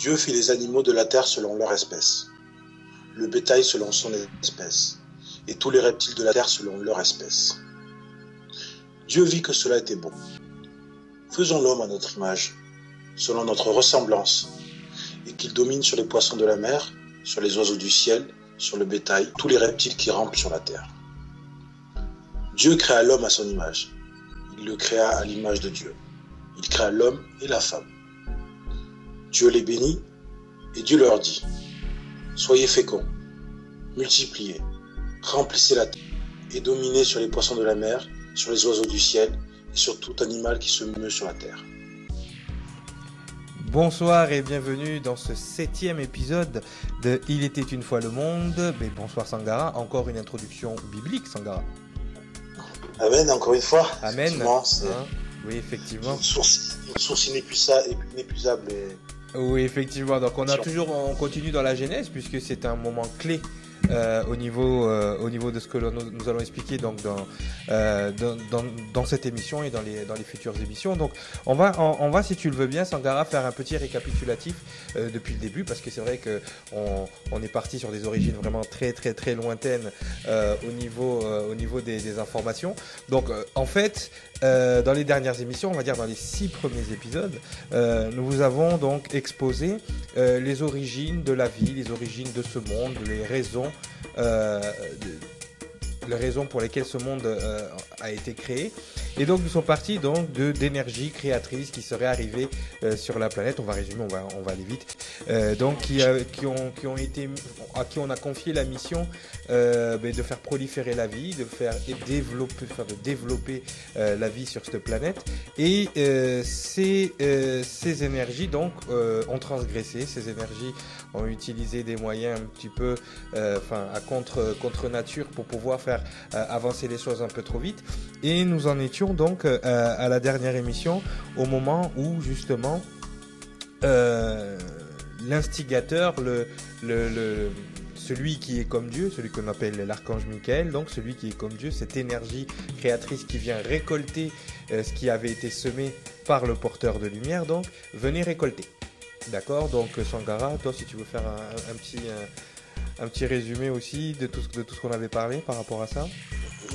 Dieu fit les animaux de la terre selon leur espèce, le bétail selon son espèce, et tous les reptiles de la terre selon leur espèce. Dieu vit que cela était bon. Faisons l'homme à notre image, selon notre ressemblance, et qu'il domine sur les poissons de la mer, sur les oiseaux du ciel, sur le bétail, tous les reptiles qui rampent sur la terre. Dieu créa l'homme à son image. Il le créa à l'image de Dieu. Il créa l'homme et la femme. Dieu les bénit, et Dieu leur dit, « Soyez féconds, multipliez, remplissez la terre, et dominez sur les poissons de la mer, sur les oiseaux du ciel, et sur tout animal qui se meut sur la terre. » Bonsoir et bienvenue dans ce 7e épisode de Il était une fois le monde. Mais bonsoir Sangara, encore une introduction biblique Sangara. Amen, encore une fois. Amen. Oui, effectivement. Une source inépuisable. Oui, effectivement. Donc on continue dans la Genèse puisque c'est un moment clé au niveau de ce que nous allons expliquer donc dans cette émission et dans les futures émissions. Donc on va si tu le veux bien Sangara faire un petit récapitulatif depuis le début parce que c'est vrai que on est parti sur des origines vraiment très très très lointaines au niveau des informations. Donc en fait dans les dernières émissions, on va dire dans les 6 premiers épisodes, nous vous avons donc exposé les origines de la vie, les origines de ce monde, les raisons pour lesquelles ce monde a été créé. Et donc nous sommes partis donc d'énergie créatrice qui serait arrivée sur la planète. On va résumer, on va aller vite. Donc à qui on a confié la mission de faire proliférer la vie, de développer la vie sur cette planète. Et ces énergies donc ont transgressé. Ces énergies ont utilisé des moyens un petit peu contre nature pour pouvoir faire avancer les choses un peu trop vite. Et nous en étions donc à la dernière émission au moment où justement l'instigateur, celui qui est comme Dieu, celui qu'on appelle l'archange Michael, donc celui qui est comme Dieu, cette énergie créatrice qui vient récolter ce qui avait été semé par le porteur de lumière, donc venez récolter. D'accord, donc Sangara, toi si tu veux faire un petit résumé aussi de tout ce qu'on avait parlé par rapport à ça.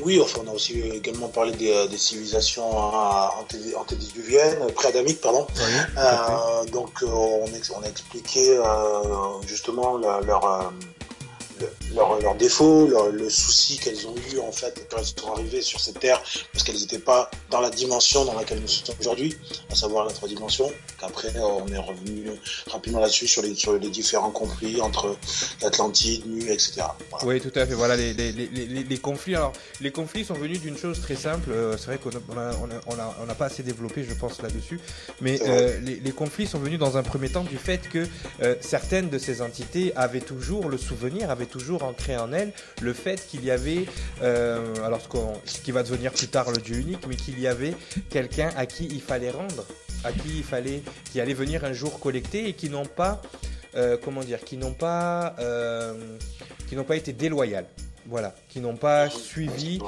Oui, enfin, on a aussi également parlé des civilisations antédiluviennes, pré-adamiques, pardon. Oui, donc on a expliqué justement leurs défauts, le souci qu'elles ont eu en fait quand elles sont arrivées sur cette terre, parce qu'elles n'étaient pas dans la dimension dans laquelle nous sommes aujourd'hui, à savoir la 3 dimensions. Qu'après on est revenu rapidement là-dessus sur les différents conflits entre l'Atlantide, Mu, etc. Voilà. Oui, tout à fait. Voilà les conflits. Alors les conflits sont venus d'une chose très simple. C'est vrai qu'on n'a pas assez développé, je pense, là-dessus. Mais les conflits sont venus dans un premier temps du fait que certaines de ces entités avaient toujours le souvenir, avaient toujours ancré en elles le fait qu'il y avait, ce qui va devenir plus tard le Dieu unique, mais qu'il y avait quelqu'un à qui il fallait rendre, qui allait venir un jour collecter et qui n'ont pas, qui n'ont pas été déloyales. Voilà, qui n'ont pas suivi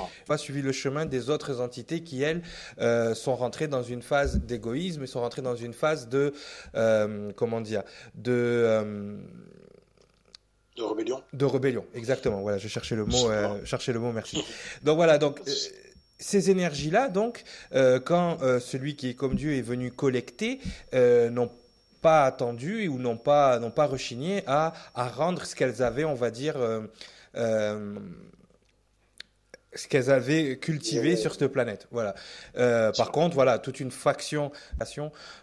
le chemin des autres entités qui, elles, sont rentrées dans une phase d'égoïsme et sont rentrées dans une phase de rébellion. De rébellion, exactement. Voilà, je cherchais le mot, merci. Donc voilà, ces énergies-là, donc, quand celui qui est comme Dieu est venu collecter, n'ont pas attendu ou n'ont pas rechigné à rendre ce qu'elles avaient, on va dire, ce qu'elles avaient cultivé sur cette planète. Voilà. Par contre, voilà, toute une faction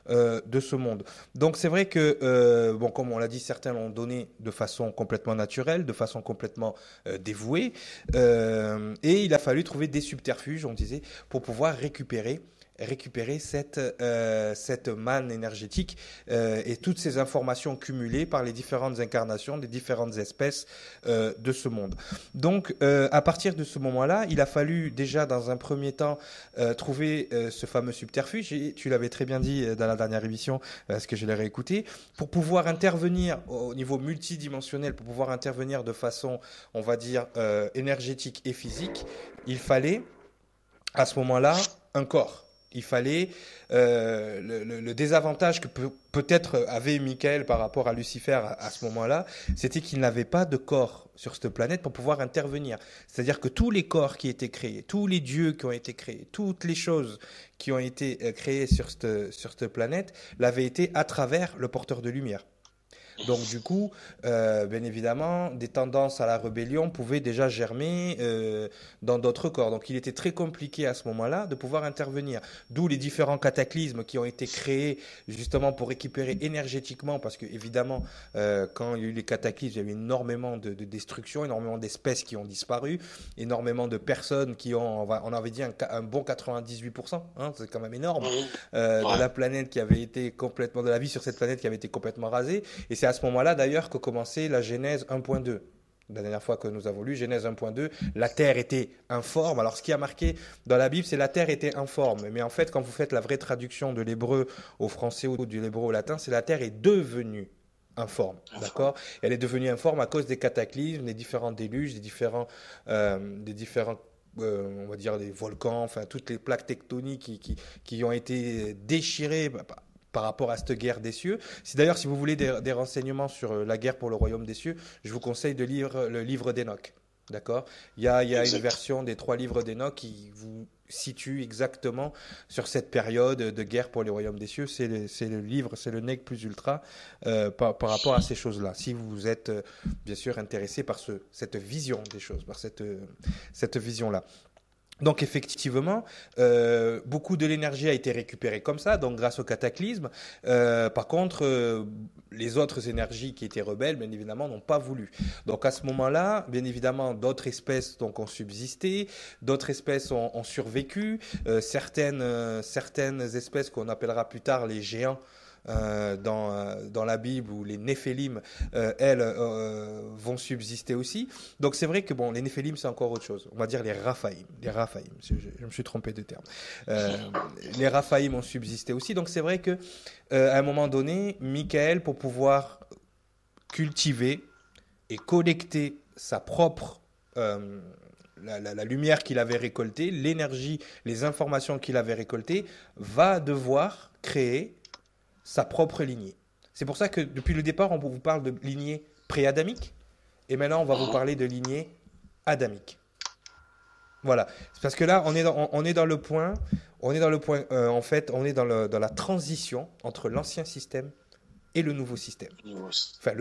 de ce monde. Donc c'est vrai que, comme on l'a dit, certains l'ont donné de façon complètement naturelle, de façon complètement dévouée, et il a fallu trouver des subterfuges, on disait, pour pouvoir récupérer cette manne énergétique et toutes ces informations cumulées par les différentes incarnations des différentes espèces de ce monde. Donc, à partir de ce moment-là, il a fallu déjà dans un premier temps trouver ce fameux subterfuge, et tu l'avais très bien dit dans la dernière émission, parce que je l'ai réécouté, pour pouvoir intervenir au niveau multidimensionnel, pour pouvoir intervenir de façon, on va dire, énergétique et physique, il fallait, à ce moment-là, un corps. Il fallait le désavantage que peut-être avait Michael par rapport à Lucifer à ce moment-là, c'était qu'il n'avait pas de corps sur cette planète pour pouvoir intervenir. C'est-à-dire que tous les corps qui étaient créés, tous les dieux qui ont été créés, toutes les choses qui ont été créées sur cette planète l'avaient été à travers le porteur de lumière. Donc du coup, bien évidemment, des tendances à la rébellion pouvaient déjà germer dans d'autres corps. Donc il était très compliqué à ce moment-là de pouvoir intervenir. D'où les différents cataclysmes qui ont été créés justement pour récupérer énergétiquement, parce que évidemment, quand il y a eu les cataclysmes, il y a eu énormément de destruction, énormément d'espèces qui ont disparu, énormément de personnes qui ont, on avait dit un bon 98%, hein, c'est quand même énorme, de la planète qui avait été complètement, de la vie sur cette planète qui avait été complètement rasée. Et c'est à ce moment-là d'ailleurs que commençait la Genèse 1.2. La dernière fois que nous avons lu Genèse 1.2, la terre était informe. Alors ce qui a marqué dans la Bible, c'est la terre était informe. Mais en fait, quand vous faites la vraie traduction de l'hébreu au français ou de l'hébreu au latin, c'est la terre est devenue informe. D'accord ? Elle est devenue informe à cause des cataclysmes, des différents déluges, des différents on va dire des volcans, enfin toutes les plaques tectoniques qui ont été déchirées par rapport à cette guerre des cieux. D'ailleurs, si vous voulez des renseignements sur la guerre pour le royaume des cieux, je vous conseille de lire le livre d'Enoch. D'accord ? Il y a une version des 3 livres d'Enoch qui vous situe exactement sur cette période de guerre pour le royaume des cieux. C'est le livre, c'est le Nec plus ultra par rapport à ces choses-là. Si vous êtes bien sûr intéressé par cette vision des choses, par cette vision-là. Donc effectivement, beaucoup de l'énergie a été récupérée comme ça, donc grâce au cataclysme. Par contre, les autres énergies qui étaient rebelles, bien évidemment, n'ont pas voulu. Donc à ce moment-là, bien évidemment, d'autres espèces donc, ont subsisté, d'autres espèces ont survécu. Certaines espèces qu'on appellera plus tard les géants, dans la Bible, où les Néphélim, elles, vont subsister aussi. Donc c'est vrai que bon, les Néphélim, c'est encore autre chose. On va dire les Raphaïm. Je me suis trompé de terme. Les Raphaïm ont subsisté aussi. Donc c'est vrai que à un moment donné, Michael, pour pouvoir cultiver et collecter sa propre la lumière qu'il avait récoltée, l'énergie, les informations qu'il avait récoltées, va devoir créer sa propre lignée. C'est pour ça que depuis le départ, on vous parle de lignée pré-adamique et maintenant on va vous parler de lignée adamique. Voilà. C'est parce que là, on est dans le point, en fait, on est dans la transition entre l'ancien système et le nouveau système. Enfin,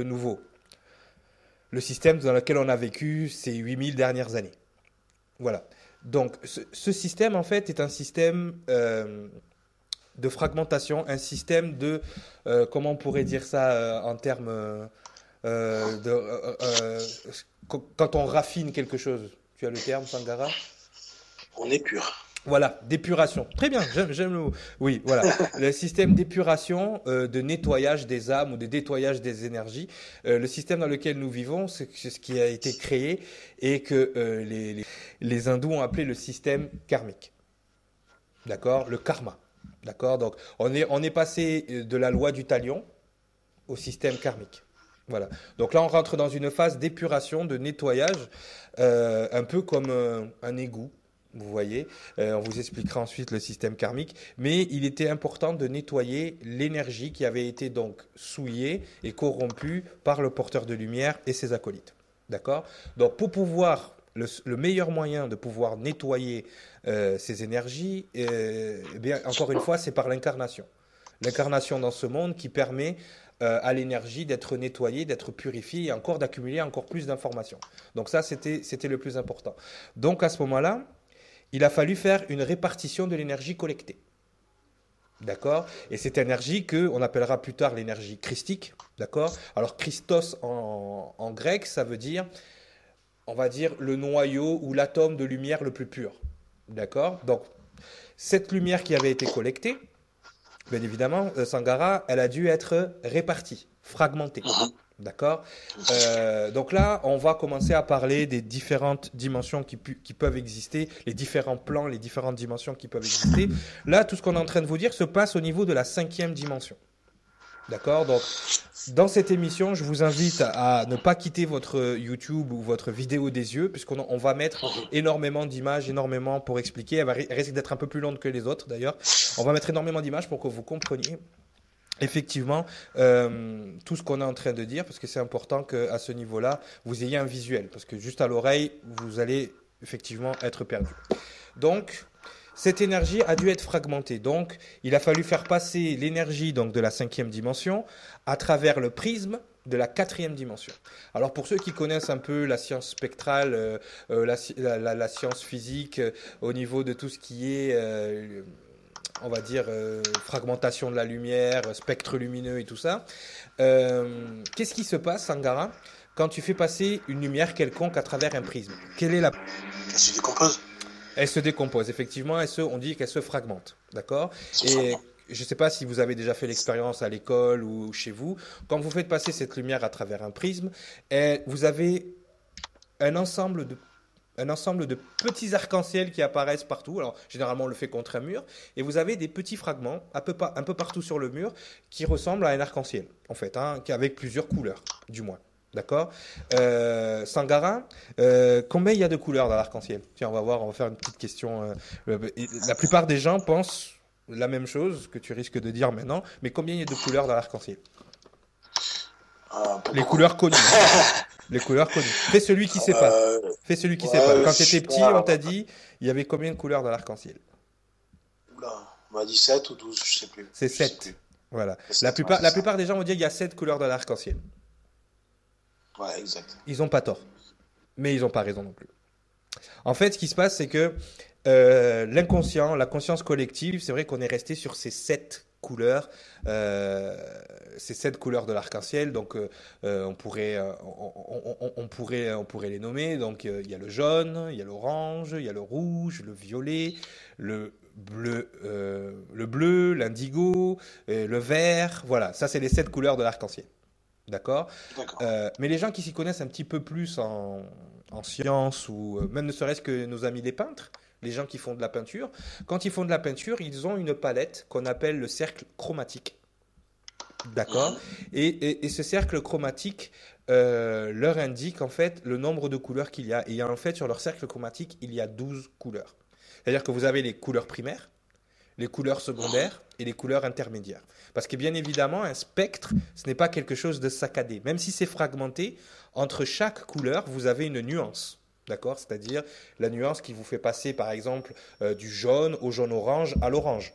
le système dans lequel on a vécu ces 8000 dernières années. Voilà. Donc, ce système, en fait, est un système de fragmentation, un système de, comment on pourrait dire ça en termes quand on raffine quelque chose. Tu as le terme, Sangara ? On épure. Voilà, d'épuration. Très bien, j'aime le mot. Oui, voilà. Le système d'épuration, de nettoyage des âmes ou de nettoyage des énergies. Le système dans lequel nous vivons, c'est ce qui a été créé et que les hindous ont appelé le système karmique. D'accord ? Le karma. D'accord ? Donc, on est passé de la loi du talion au système karmique. Voilà. Donc là, on rentre dans une phase d'épuration, de nettoyage, un peu comme un égout. Vous voyez, on vous expliquera ensuite le système karmique, mais il était important de nettoyer l'énergie qui avait été donc souillée et corrompue par le porteur de lumière et ses acolytes. D'accord ? Donc pour pouvoir, le meilleur moyen de pouvoir nettoyer ces énergies, bien, encore une fois, c'est par l'incarnation. L'incarnation dans ce monde qui permet à l'énergie d'être nettoyée, d'être purifiée et encore d'accumuler encore plus d'informations. Donc ça, c'était le plus important. Donc à ce moment-là, il a fallu faire une répartition de l'énergie collectée. D'accord ? Et cette énergie qu'on appellera plus tard l'énergie christique. D'accord ? Alors Christos en grec, ça veut dire, on va dire, le noyau ou l'atome de lumière le plus pur. D'accord ? Donc, cette lumière qui avait été collectée, bien évidemment, Sangara, elle a dû être répartie, fragmentée. D'accord ? Donc là, on va commencer à parler des différentes dimensions qui peuvent exister, les différents plans, les différentes dimensions qui peuvent exister. Là, tout ce qu'on est en train de vous dire se passe au niveau de la 5e dimension. D'accord? Donc, dans cette émission, je vous invite à ne pas quitter votre YouTube ou votre vidéo des yeux, puisqu'on va mettre énormément d'images, énormément pour expliquer. Elle risque d'être un peu plus longue que les autres d'ailleurs. On va mettre énormément d'images pour que vous compreniez effectivement tout ce qu'on est en train de dire, parce que c'est important qu'à ce niveau-là, vous ayez un visuel, parce que juste à l'oreille, vous allez effectivement être perdu. Donc, cette énergie a dû être fragmentée. Donc, il a fallu faire passer l'énergie donc de la 5e dimension à travers le prisme de la 4e dimension. Alors, pour ceux qui connaissent un peu la science spectrale, la science physique, au niveau de tout ce qui est, on va dire, fragmentation de la lumière, spectre lumineux et tout ça, qu'est-ce qui se passe, Sangara, quand tu fais passer une lumière quelconque à travers un prisme? Quelle est la... Elle se décompose. Elle se décompose, effectivement, on dit qu'elle se fragmente, d'accord? Et je ne sais pas si vous avez déjà fait l'expérience à l'école ou chez vous. Quand vous faites passer cette lumière à travers un prisme, vous avez un ensemble de petits arcs-en-ciel qui apparaissent partout. Alors, généralement, on le fait contre un mur. Et vous avez des petits fragments un peu partout sur le mur qui ressemblent à un arc-en-ciel, en fait, hein, avec plusieurs couleurs, du moins. D'accord. Sangara, combien il y a de couleurs dans l'arc-en-ciel? Tiens, on va voir, on va faire une petite question. La plupart des gens pensent la même chose que tu risques de dire maintenant, mais combien il y a de couleurs dans l'arc-en-ciel? Les couleurs connues. Les couleurs connues. Fais celui qui sait pas. Fais celui qui sait pas. Quand tu étais petit, on t'a dit, il y avait combien de couleurs dans l'arc-en-ciel? On m'a dit 7 ou 12, je sais plus. C'est 7. Voilà. La plupart des gens vont dire qu'il y a 7 couleurs dans l'arc-en-ciel. Ouais, exact. Ils n'ont pas tort. Mais ils n'ont pas raison non plus. En fait, ce qui se passe, c'est que l'inconscient, la conscience collective, c'est vrai qu'on est resté sur ces 7 couleurs, de l'arc-en-ciel. Donc, on pourrait les nommer. Donc, il y a le jaune, il y a l'orange, il y a le rouge, le violet, le bleu, l'indigo, le vert. Voilà, ça, c'est les 7 couleurs de l'arc-en-ciel. D'accord? Mais les gens qui s'y connaissent un petit peu plus en sciences ou même ne serait-ce que nos amis les peintres, les gens qui font de la peinture, quand ils font de la peinture, ils ont une palette qu'on appelle le cercle chromatique. D'accord? Et ce cercle chromatique leur indique en fait le nombre de couleurs qu'il y a. Et en fait, sur leur cercle chromatique, il y a 12 couleurs. C'est-à-dire que vous avez les couleurs primaires, les couleurs secondaires et les couleurs intermédiaires. Parce que bien évidemment, un spectre, ce n'est pas quelque chose de saccadé. Même si c'est fragmenté, entre chaque couleur, vous avez une nuance. D'accord? C'est-à-dire la nuance qui vous fait passer, par exemple, du jaune au jaune-orange à l'orange.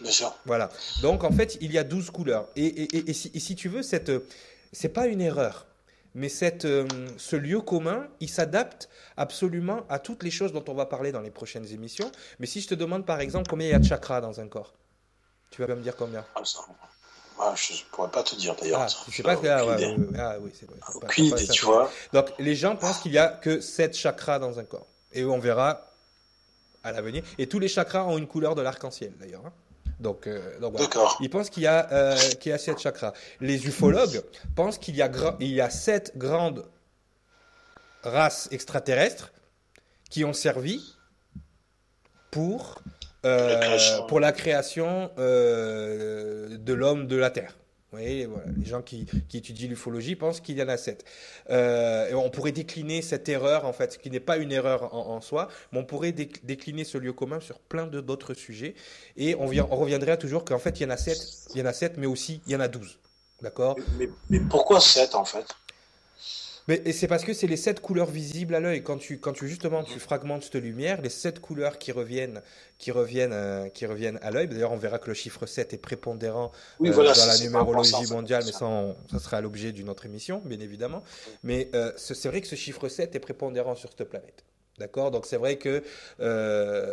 Bien sûr. Voilà. Donc, en fait, il y a 12 couleurs. Et si tu veux, c'est pas une erreur. Mais ce lieu commun, il s'adapte absolument à toutes les choses dont on va parler dans les prochaines émissions. Mais si je te demande, par exemple, combien il y a de chakras dans un corps, tu vas me dire combien? Je ne pourrais pas te dire d'ailleurs. Je sais pas. Oui, c'est vrai. Aucune idée, tu vois. Donc, les gens pensent qu'il n'y a que 7 chakras dans un corps. Et on verra à l'avenir. Et tous les chakras ont une couleur de l'arc-en-ciel, d'ailleurs. Hein. Donc voilà. D'accord. Ils pensent qu'il y a 7 chakras. Les ufologues pensent qu'il y a 7 grandes races extraterrestres qui ont servi pour la création de l'homme de la Terre. Vous voyez, voilà. Les gens qui étudient l'ufologie pensent qu'il y en a 7. Et on pourrait décliner cette erreur, en fait, qui n'est pas une erreur en soi, mais on pourrait décliner ce lieu commun sur plein d'autres sujets. Et on reviendrait toujours qu'en fait, il y en a 7, mais aussi il y en a 12. D'accord? Mais pourquoi 7 en fait? Mais c'est parce que c'est les 7 couleurs visibles à l'œil. Quand tu justement tu fragmentes cette lumière, les 7 couleurs qui reviennent à l'œil. D'ailleurs, on verra que le chiffre 7 est prépondérant dans la numérologie mondiale, mais ça sera l'objet d'une autre émission, bien évidemment. Mais c'est vrai que ce chiffre 7 est prépondérant sur cette planète. D'accord? Donc c'est vrai que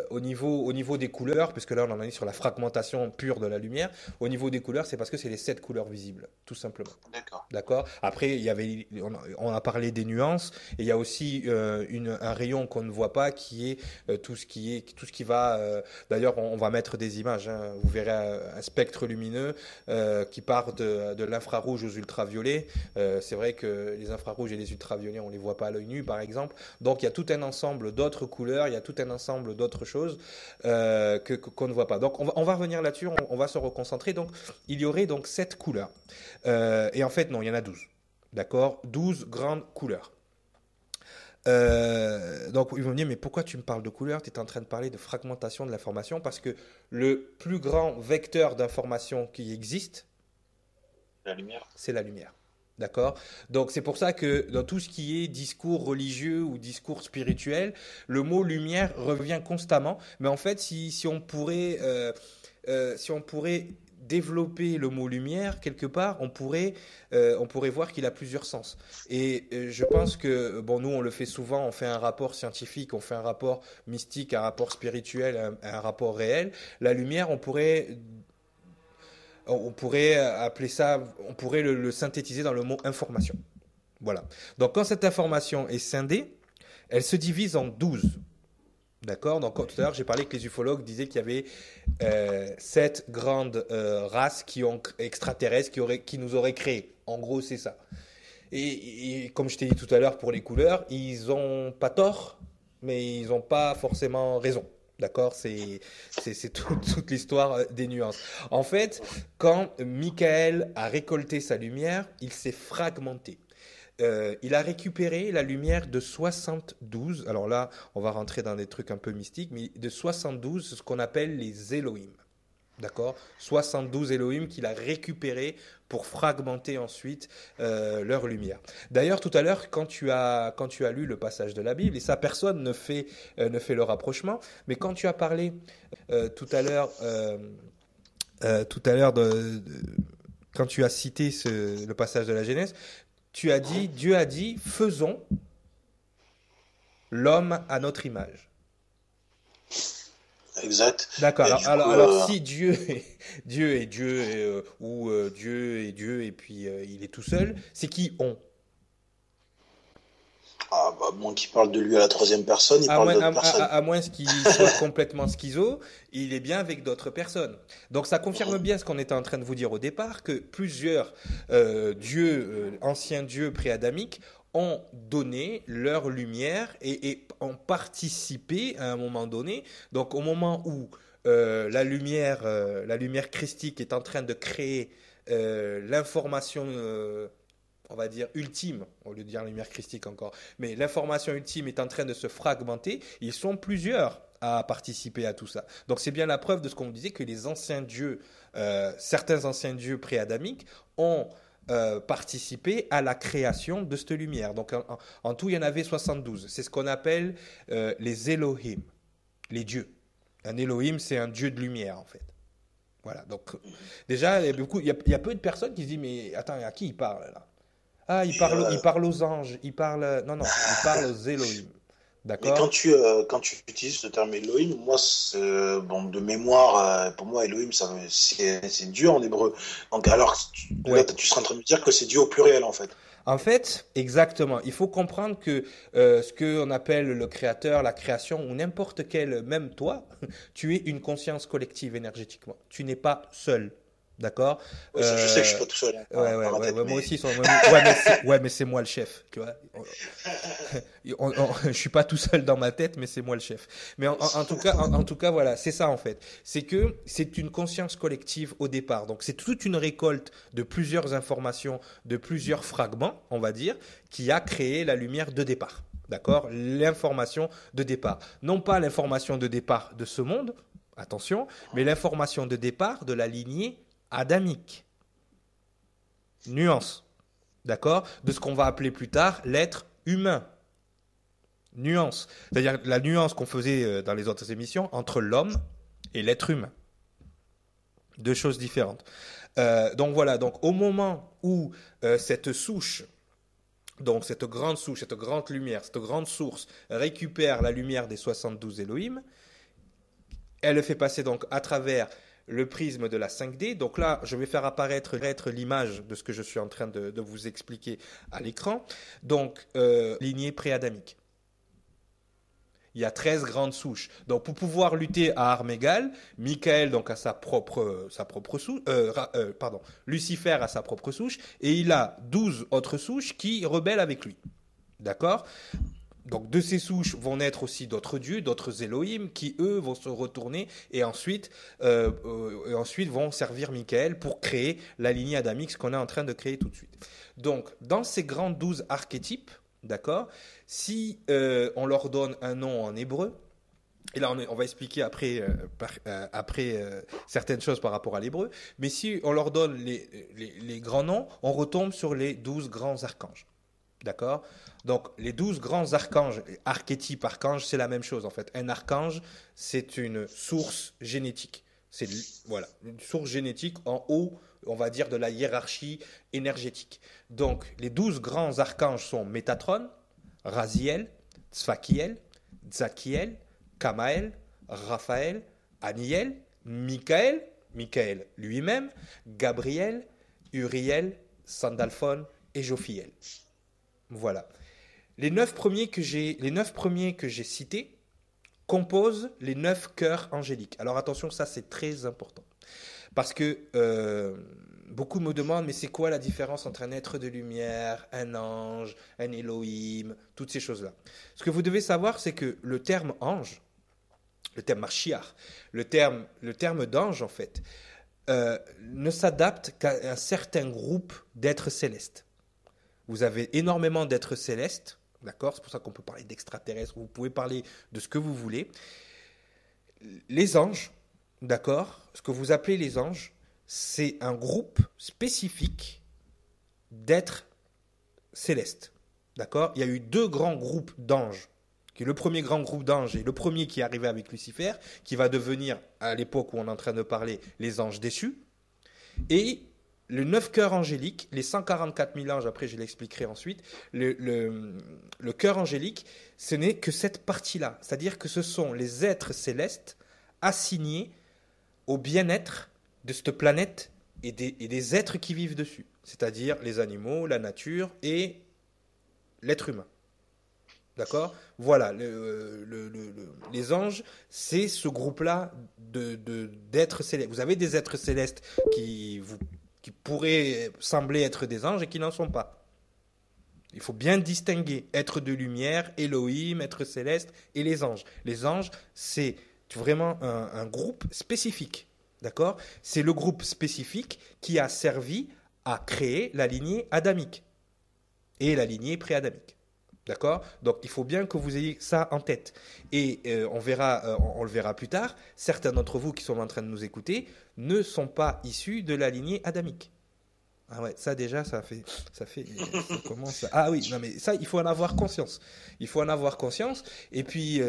au niveau des couleurs, puisque là on en est sur la fragmentation pure de la lumière, au niveau des couleurs, c'est parce que c'est les 7 couleurs visibles, tout simplement. D'accord. D'accord? Après, on a parlé des nuances, et il y a aussi un rayon qu'on ne voit pas qui est tout ce qui va. D'ailleurs, on va mettre des images. Hein, vous verrez un spectre lumineux qui part de l'infrarouge aux ultraviolets. C'est vrai que les infrarouges et les ultraviolets, on les voit pas à l'œil nu, par exemple. Donc il y a tout un ensemble ensemble d'autres couleurs, il y a tout un ensemble d'autres choses qu'on ne voit pas. Donc on va revenir là-dessus, on va se reconcentrer. Donc il y aurait donc 7 couleurs. Et en fait, non, il y en a 12. D'accord? 12 grandes couleurs. Donc ils vont me dire, mais pourquoi tu me parles de couleurs? Tu es en train de parler de fragmentation de l'information, parce que le plus grand vecteur d'information qui existe, La lumière. c'est la lumière. D'accord? Donc c'est pour ça que dans tout ce qui est discours religieux ou discours spirituel, le mot lumière revient constamment. Mais en fait, si on pourrait développer le mot lumière quelque part, on pourrait voir qu'il a plusieurs sens. Et je pense que, bon, nous on le fait souvent, on fait un rapport scientifique, on fait un rapport mystique, un rapport spirituel, un rapport réel. La lumière, on pourrait appeler ça, on pourrait le synthétiser dans le mot information. Voilà. Donc quand cette information est scindée, elle se divise en 12. D'accord? Donc tout à l'heure, j'ai parlé que les ufologues disaient qu'il y avait 7 grandes races extraterrestres qui nous auraient créés. En gros, c'est ça. Et comme je t'ai dit tout à l'heure pour les couleurs, ils n'ont pas tort, mais ils n'ont pas forcément raison. D'accord? C'est toute l'histoire des nuances. En fait, quand Michael a récolté sa lumière, il s'est fragmenté. Il a récupéré la lumière de 72. Alors là, on va rentrer dans des trucs un peu mystiques, mais de 72, ce qu'on appelle les Elohim. D'accord? 72 Elohim qu'il a récupéré pour fragmenter ensuite leur lumière. D'ailleurs, tout à l'heure, quand tu as lu le passage de la Bible, et ça, personne ne fait le rapprochement, mais quand tu as parlé tout à l'heure quand tu as cité le passage de la Genèse, Dieu a dit, faisons l'homme à notre image. Exact. D'accord. Et Alors, si Dieu est Dieu, ou Dieu est Dieu et puis il est tout seul, c'est qui on? Moi qui parle de lui à la troisième personne, il parle d'autres personnes. À moins qu'il soit complètement schizo, il est bien avec d'autres personnes. Donc ça confirme bien ce qu'on était en train de vous dire au départ, que plusieurs anciens dieux préadamiques ont donné leur lumière et ont participé à un moment donné. Donc au moment où la lumière christique est en train de créer l'information on va dire ultime, au lieu de dire lumière christique encore, mais l'information ultime est en train de se fragmenter, ils sont plusieurs à participer à tout ça. Donc c'est bien la preuve de ce qu'on disait, que les anciens dieux, certains anciens dieux pré-adamiques ont participé à la création de cette lumière. Donc en tout, il y en avait 72. C'est ce qu'on appelle les Elohim, les dieux. Un Elohim, c'est un dieu de lumière en fait. Voilà, donc déjà, il y a peu de personnes qui se disent, mais attends, à qui il parle là? Ah, il parle aux anges, non, il parle aux Elohim. Mais quand D'accord? quand tu utilises ce terme Elohim, moi, bon, de mémoire, pour moi, Elohim, c'est Dieu en hébreu. Donc, alors, là, Ouais. tu seras en train de me dire que c'est Dieu au pluriel, en fait. En fait, exactement. Il faut comprendre que ce qu'on appelle le créateur, la création, ou n'importe quel, même toi, tu es une conscience collective énergétiquement. Tu n'es pas seul. D'accord? Oui, ça, je sais que je suis Euh, pas tout seul, hein, ouais, dans ma tête, moi mais aussi. Ouais, mais c'est moi le chef. Tu vois? Je suis pas tout seul dans ma tête, mais c'est moi le chef. Mais en tout cas, voilà, c'est ça en fait. C'est que c'est une conscience collective au départ. Donc c'est toute une récolte de plusieurs informations, de plusieurs fragments, on va dire, qui a créé la lumière de départ. D'accord? L'information de départ. Non pas l'information de départ de ce monde, attention, mais l'information de départ de la lignée adamique. Nuance. D'accord? De ce qu'on va appeler plus tard l'être humain. Nuance. C'est-à-dire la nuance qu'on faisait dans les autres émissions entre l'homme et l'être humain. Deux choses différentes. Donc voilà, donc au moment où cette souche, donc cette grande souche, cette grande lumière, cette grande source récupère la lumière des 72 Elohim, elle le fait passer donc à travers le prisme de la 5D. Donc là, je vais faire apparaître l'image de ce que je suis en train de vous expliquer à l'écran. Donc, lignée préadamique. Il y a 13 grandes souches. Donc, pour pouvoir lutter à armes égales, Michael donc a sa propre souche, Lucifer a sa propre souche, et il a 12 autres souches qui rebellent avec lui. D'accord? Donc de ces souches vont naître aussi d'autres dieux, d'autres Elohim, qui eux vont se retourner et ensuite vont servir Michael pour créer la lignée adamique, ce qu'on est en train de créer tout de suite. Donc dans ces grands 12 archétypes, d'accord, si on leur donne un nom en hébreu, et là on va expliquer après, certaines choses par rapport à l'hébreu, mais si on leur donne les grands noms, on retombe sur les 12 grands archanges. D'accord? Donc, les 12 grands archanges, archétypes archanges, c'est la même chose en fait. Un archange, c'est une source génétique. C'est voilà, une source génétique en haut, on va dire, de la hiérarchie énergétique. Donc, les 12 grands archanges sont Métatron, Raziel, Tzfakiel, Tzakiel, Kamaël, Raphaël, Aniel, Michael lui-même, Gabriel, Uriel, Sandalphon et Jophiel. Voilà. Les 9 premiers que j'ai cités composent les 9 cœurs angéliques. Alors attention, ça c'est très important. Parce que beaucoup me demandent, mais c'est quoi la différence entre un être de lumière, un ange, un Elohim, toutes ces choses-là. Ce que vous devez savoir, c'est que le terme ange, le terme Mashiach, le terme d'ange en fait, ne s'adapte qu'à un certain groupe d'êtres célestes. Vous avez énormément d'êtres célestes, d'accord? C'est pour ça qu'on peut parler d'extraterrestres, vous pouvez parler de ce que vous voulez. Les anges, d'accord? Ce que vous appelez les anges, c'est un groupe spécifique d'êtres célestes, d'accord? Il y a eu 2 grands groupes d'anges, qui est le premier grand groupe d'anges et le premier qui est arrivé avec Lucifer, qui va devenir, à l'époque où on est en train de parler, les anges déchus, et le 9 cœurs angéliques, les 144 000 anges, après je l'expliquerai ensuite, le cœur angélique, ce n'est que cette partie-là. C'est-à-dire que ce sont les êtres célestes assignés au bien-être de cette planète et des êtres qui vivent dessus. C'est-à-dire les animaux, la nature et l'être humain. D'accord? Voilà, les anges, c'est ce groupe-là d'êtres célestes. Vous avez des êtres célestes qui pourraient sembler être des anges et qui n'en sont pas. Il faut bien distinguer être de lumière, Elohim, être céleste et les anges. Les anges, c'est vraiment un groupe spécifique. D'accord? C'est le groupe spécifique qui a servi à créer la lignée adamique et la lignée pré-adamique. D'accord? Donc il faut bien que vous ayez ça en tête. Et on le verra plus tard, certains d'entre vous qui sont en train de nous écouter ne sont pas issus de la lignée adamique. Ah ouais, ça déjà, ça commence. Ah oui, non mais ça, il faut en avoir conscience. Il faut en avoir conscience. Et puis,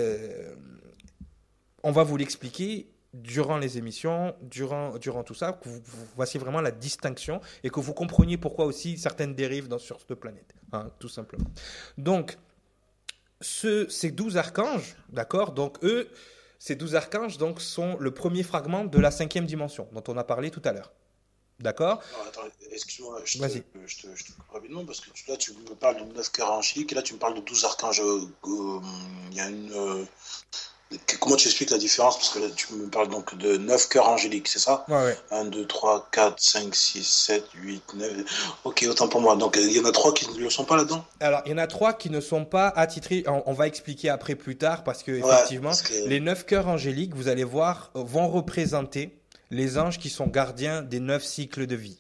on va vous l'expliquer durant les émissions, durant tout ça, que vous voissiez vraiment la distinction et que vous compreniez pourquoi aussi certaines dérives sur cette planète, hein, tout simplement. Donc, ces 12 archanges, d'accord, donc ces 12 archanges donc, sont le premier fragment de la 5e dimension, dont on a parlé tout à l'heure. D'accord? Non, attends, excuse-moi, je te coupe rapidement parce que là tu me parles de 9 cœurs angéliques et là tu me parles de 12 archanges. Il y a une. Comment tu expliques la différence? Parce que là, tu me parles donc de 9 cœurs angéliques, c'est ça? Ouais. 1, 2, 3, 4, 5, 6, 7, 8, 9. Ok, autant pour moi. Donc, il y en a 3 qui ne le sont pas là-dedans? Alors, il y en a 3 qui ne sont pas attitrés. On va expliquer après plus tard parce que, effectivement, les 9 cœurs angéliques, vous allez voir, vont représenter les anges qui sont gardiens des 9 cycles de vie.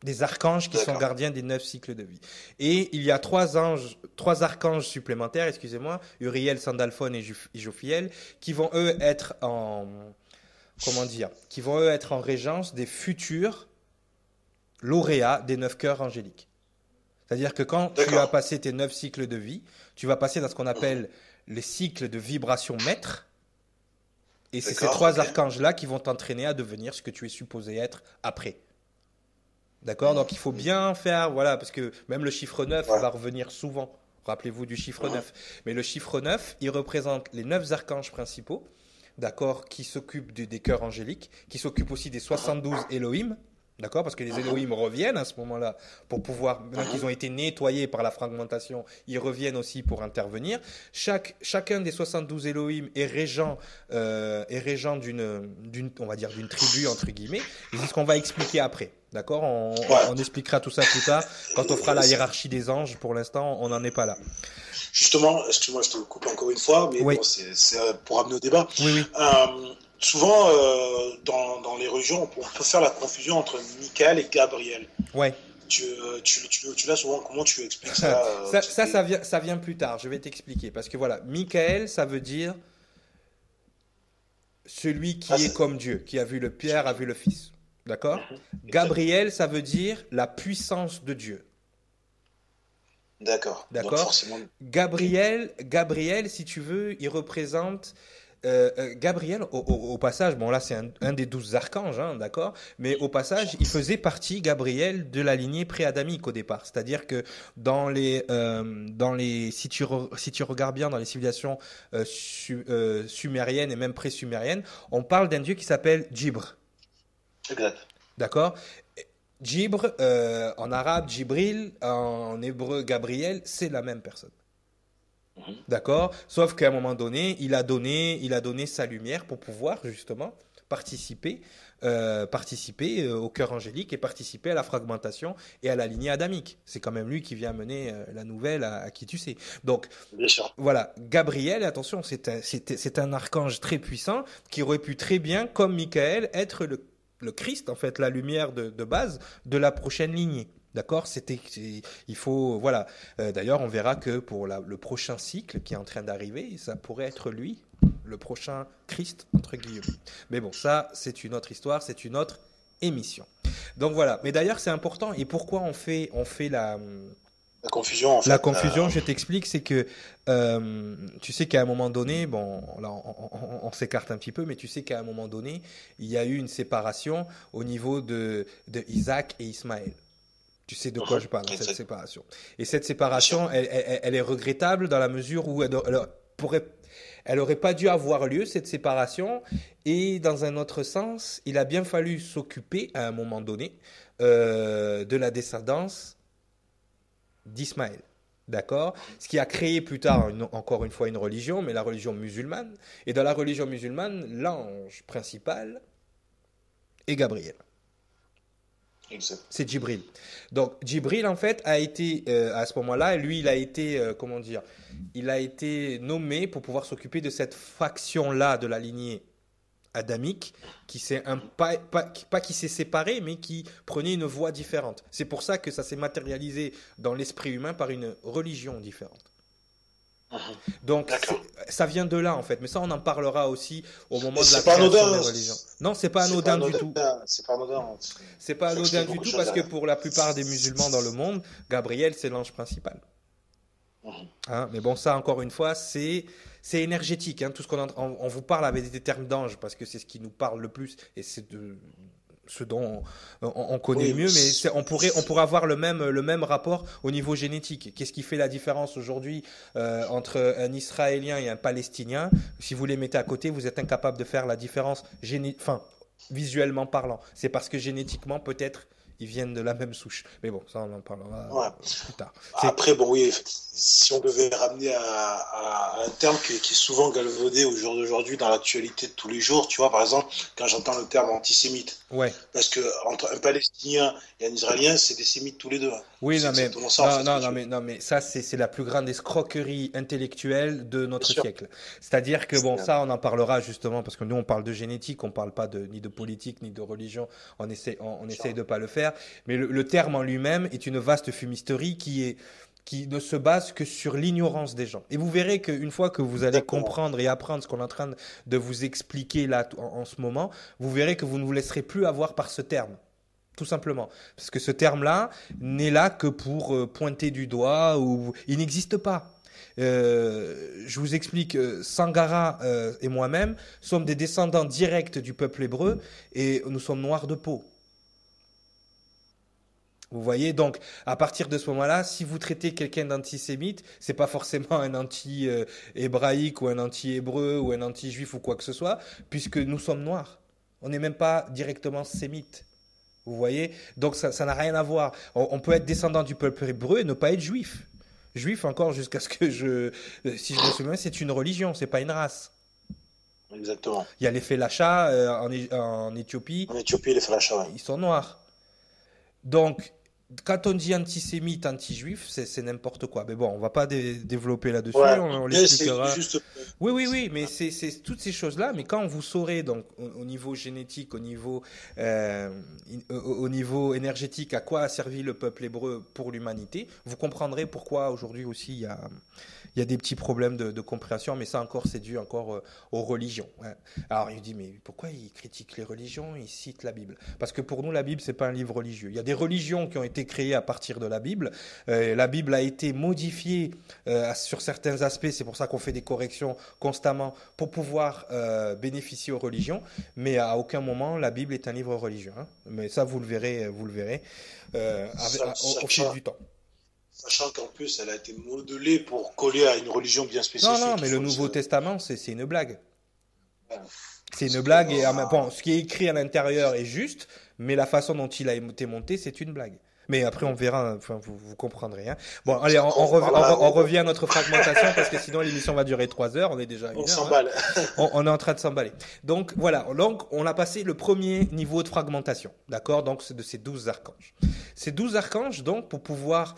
Des archanges qui sont gardiens des 9 cycles de vie. Et il y a 3 archanges supplémentaires, excusez-moi, Uriel, Sandalphon et Jophiel, qui vont eux être en régence des futurs lauréats des 9 cœurs angéliques. C'est-à-dire que quand tu as passé tes 9 cycles de vie, tu vas passer dans ce qu'on appelle les cycles de vibration maître. Et c'est ces 3 archanges-là qui vont t'entraîner à devenir ce que tu es supposé être après. D'accord? Donc il faut bien faire, voilà, parce que même le chiffre 9 va revenir souvent. Rappelez-vous du chiffre 9. Mais le chiffre 9, il représente les 9 archanges principaux, d'accord, qui s'occupent des cœurs angéliques, qui s'occupent aussi des 72 Elohim, D'accord? Parce que les Elohim reviennent à ce moment-là pour pouvoir, maintenant qu'ils ont été nettoyés par la fragmentation, ils reviennent aussi pour intervenir. Chacun des 72 Elohim est régent on va dire, d'une tribu, entre guillemets. Et c'est ce qu'on va expliquer après. D'accord? On expliquera tout ça plus tard quand on fera la hiérarchie des anges. Pour l'instant, on n'en est pas là. Justement, excuse-moi, je te coupe encore une fois, mais Oui. bon, c'est pour amener au débat. Oui. Souvent, dans les religions, on peut faire la confusion entre Michael et Gabriel. Ouais. Tu l'as souvent, comment tu expliques ça? Ça vient plus tard, je vais t'expliquer. Parce que voilà, Michael, ça veut dire celui qui est comme Dieu, qui a vu le Père, a vu le Fils. D'accord? Gabriel, ça veut dire la puissance de Dieu. D'accord. Forcément... Gabriel, si tu veux, il représente... Gabriel, au passage, bon là c'est un des 12 archanges, hein, d'accord, mais au passage, il faisait partie, Gabriel, de la lignée pré-adamique au départ. C'est-à-dire que si tu regardes bien dans les civilisations sumériennes et même pré-sumériennes, on parle d'un dieu qui s'appelle Djibre. Exact. D'accord. Djibre, en arabe, Djibril, en hébreu, Gabriel, c'est la même personne. D'accord? Sauf qu'à un moment donné, il a donné sa lumière pour pouvoir justement participer au cœur angélique et participer à la fragmentation et à la lignée adamique. C'est quand même lui qui vient mener la nouvelle à qui tu sais. Donc, bien sûr. Voilà, Gabriel, attention, c'est un archange très puissant qui aurait pu très bien, comme Michael, être le Christ, en fait, la lumière de base de la prochaine lignée. D'accord? Il faut, voilà. D'ailleurs, on verra que pour le prochain cycle qui est en train d'arriver, ça pourrait être lui, le prochain Christ, entre guillemets. Mais bon, ça, c'est une autre histoire, c'est une autre émission. Donc voilà. Mais d'ailleurs, c'est important. Et pourquoi on fait la confusion, en fait. La confusion, je t'explique, c'est que tu sais qu'à un moment donné, bon, là on s'écarte un petit peu, mais tu sais qu'à un moment donné, il y a eu une séparation au niveau de Isaac et Ismaël. Tu sais de quoi je parle, cette séparation. Et cette séparation, elle est regrettable dans la mesure où elle aurait pas dû avoir lieu, cette séparation. Et dans un autre sens, il a bien fallu s'occuper à un moment donné de la descendance d'Ismaël. D'accord? Ce qui a créé plus tard, encore une fois, une religion, mais la religion musulmane. Et dans la religion musulmane, l'ange principal est Gabriel. Exact. C'est Djibril. Donc Djibril, en fait, a été, à ce moment-là, lui, il a été, il a été nommé pour pouvoir s'occuper de cette faction-là de la lignée adamique, qui s'est pas qui s'est séparé, mais qui prenait une voie différente. C'est pour ça que ça s'est matérialisé dans l'esprit humain par une religion différente. Donc ça vient de là en fait, mais ça on en parlera aussi au moment de la création des religions. Non, c'est pas anodin du tout. C'est pas anodin. C'est pas anodin du tout parce que pour la plupart des musulmans dans le monde, Gabriel c'est l'ange principal. Hein, mais bon, ça encore une fois, c'est énergétique. Hein, tout ce on vous parle avec des termes d'ange parce que c'est ce qui nous parle le plus et c'est ce dont on connaît le mieux, mais on pourrait avoir le même rapport au niveau génétique. Qu'est-ce qui fait la différence aujourd'hui entre un Israélien et un Palestinien? Si vous les mettez à côté, vous êtes incapable de faire la différence visuellement parlant. C'est parce que génétiquement, peut-être, ils viennent de la même souche. Mais bon, ça, on en parlera plus tard. Après, bon, oui, si on devait ramener à un terme qui est souvent galvaudé au jour d'aujourd'hui dans l'actualité de tous les jours, tu vois, par exemple, quand j'entends le terme antisémite. Ouais. Parce que entre un Palestinien et un Israélien, c'est des sémites tous les deux. Oui, non, mais ça, c'est la plus grande escroquerie intellectuelle de notre siècle. C'est-à-dire que, bon, ça, on en parlera justement, parce que nous, on parle de génétique, on parle pas ni de politique, ni de religion, on essaye de pas le faire. Mais le terme en lui-même est une vaste fumisterie qui ne se base que sur l'ignorance des gens. Et vous verrez qu'une fois que vous allez comprendre et apprendre ce qu'on est en train de vous expliquer là en ce moment, vous verrez que vous ne vous laisserez plus avoir par ce terme. Tout simplement. Parce que ce terme-là n'est là que pour pointer du doigt ou il n'existe pas. Je vous explique, Sangara et moi-même sommes des descendants directs du peuple hébreu et nous sommes noirs de peau. Vous voyez, donc à partir de ce moment-là, si vous traitez quelqu'un d'antisémite, c'est pas forcément un anti-hébraïque ou un anti-hébreu ou un anti-juif ou quoi que ce soit, puisque nous sommes noirs. On n'est même pas directement sémites. Vous voyez? Donc ça n'a rien à voir. On peut être descendant du peuple hébreu et ne pas être juif. Juif encore jusqu'à ce que si je me souviens, c'est une religion, c'est pas une race. Exactement. Il y a les Félacha en Éthiopie, En Éthiopie, les Flacha, ouais. ils sont noirs. Donc, quand on dit antisémite, anti-juif, c'est n'importe quoi. Mais bon, on va pas développer là-dessus, Ouais, on mais c'est l'expliquera. juste. Oui, mais c'est toutes ces choses-là. Mais quand vous saurez, donc, au niveau génétique, au niveau énergétique, à quoi a servi le peuple hébreu pour l'humanité, vous comprendrez pourquoi aujourd'hui aussi il y a des petits problèmes de compréhension. Mais ça encore, c'est dû encore aux religions. Hein. Alors, il dit, mais pourquoi il critique les religions? Il cite la Bible. Parce que pour nous, la Bible, c'est pas un livre religieux. Il y a des religions qui ont été créées à partir de la Bible. La Bible a été modifiée sur certains aspects. C'est pour ça qu'on fait des corrections constamment pour pouvoir bénéficier aux religions. Mais à aucun moment, la Bible est un livre religieux. Hein. Mais ça, vous le verrez au fil du temps. Sachant qu'en plus, elle a été modelée pour coller à une religion bien spécifique. Non, mais le Nouveau Testament, c'est une blague. C'est une blague. Et bon, ce qui est écrit à l'intérieur est juste, mais la façon dont il a été monté, c'est une blague. Mais après, on verra, enfin, vous comprendrez. Hein. Bon, allez, on revient à notre fragmentation parce que sinon l'émission va durer 3 heures. On est déjà à 1 heure. On s'emballe. Hein. On est en train de s'emballer. Donc, voilà. Donc, on a passé le premier niveau de fragmentation. D'accord? Donc, c'est de ces 12 archanges. Ces 12 archanges, donc, pour pouvoir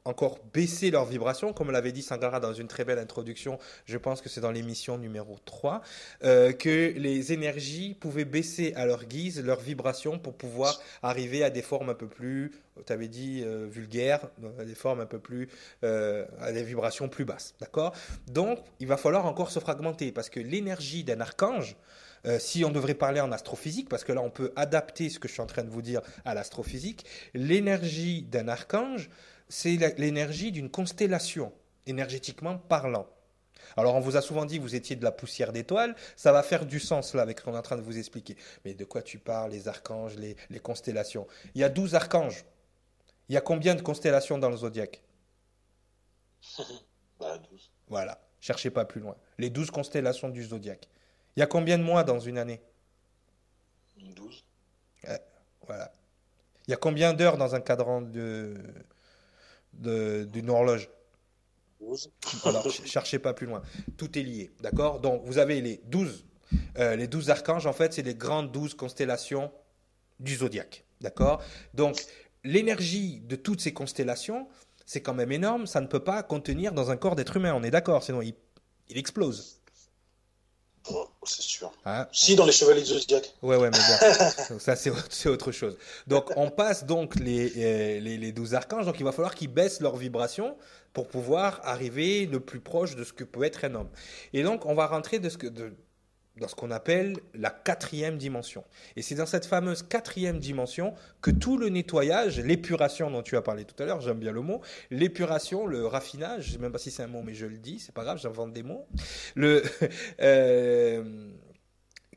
encore baisser leur vibration, comme l'avait dit Sangara dans une très belle introduction, je pense que c'est dans l'émission numéro 3, que les énergies pouvaient baisser à leur guise leur vibration pour pouvoir arriver à des formes un peu plus, tu avais dit vulgaires, à des formes un peu plus, à des vibrations plus basses, d'accord? Donc, il va falloir encore se fragmenter, parce que l'énergie d'un archange, si on devrait parler en astrophysique, parce que là on peut adapter ce que je suis en train de vous dire à l'astrophysique, l'énergie d'un archange, c'est l'énergie d'une constellation, énergétiquement parlant. Alors on vous a souvent dit que vous étiez de la poussière d'étoiles, ça va faire du sens là avec ce qu'on est en train de vous expliquer. Mais de quoi tu parles, les archanges, les constellations? Il y a 12 archanges. Il y a combien de constellations dans le zodiaque? 12. Voilà, cherchez pas plus loin. Les 12 constellations du zodiaque. Il y a combien de mois dans une année? 12. Voilà. Il y a combien d'heures dans un cadran d'une horloge? 12. Alors, cherchez pas plus loin. Tout est lié, d'accord? Donc, vous avez les 12 archanges, en fait, c'est les grandes 12 constellations du zodiaque, d'accord? Donc, l'énergie de toutes ces constellations, c'est quand même énorme, ça ne peut pas contenir dans un corps d'être humain, on est d'accord, sinon il explose. Oh, c'est sûr. Hein? Si, dans les chevaliers du zodiaque. Ouais, mais bon, donc ça c'est autre chose. Donc on passe donc les 12 archanges, donc il va falloir qu'ils baissent leur vibration pour pouvoir arriver le plus proche de ce que peut être un homme. Et donc on va rentrer dans ce qu'on appelle la 4e dimension. Et c'est dans cette fameuse 4e dimension que tout le nettoyage, l'épuration dont tu as parlé tout à l'heure, j'aime bien le mot, l'épuration, le raffinage, je ne sais même pas si c'est un mot, mais je le dis, c'est pas grave, j'invente des mots,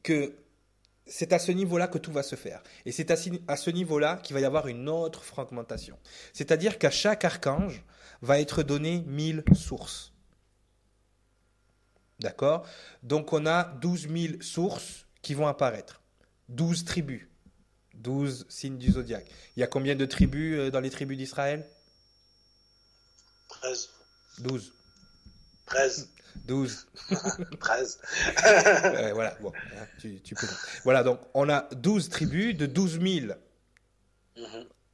que c'est à ce niveau-là que tout va se faire. Et c'est à ce niveau-là qu'il va y avoir une autre fragmentation. C'est-à-dire qu'à chaque archange va être donné 1000 sources. D'accord? Donc on a 12 000 sources qui vont apparaître. 12 tribus. 12 signes du zodiaque. Il y a combien de tribus dans les tribus d'Israël? 13. 12. 13. 12. 13. Voilà, bon, hein, tu peux. Voilà, donc on a 12 tribus de 12 000.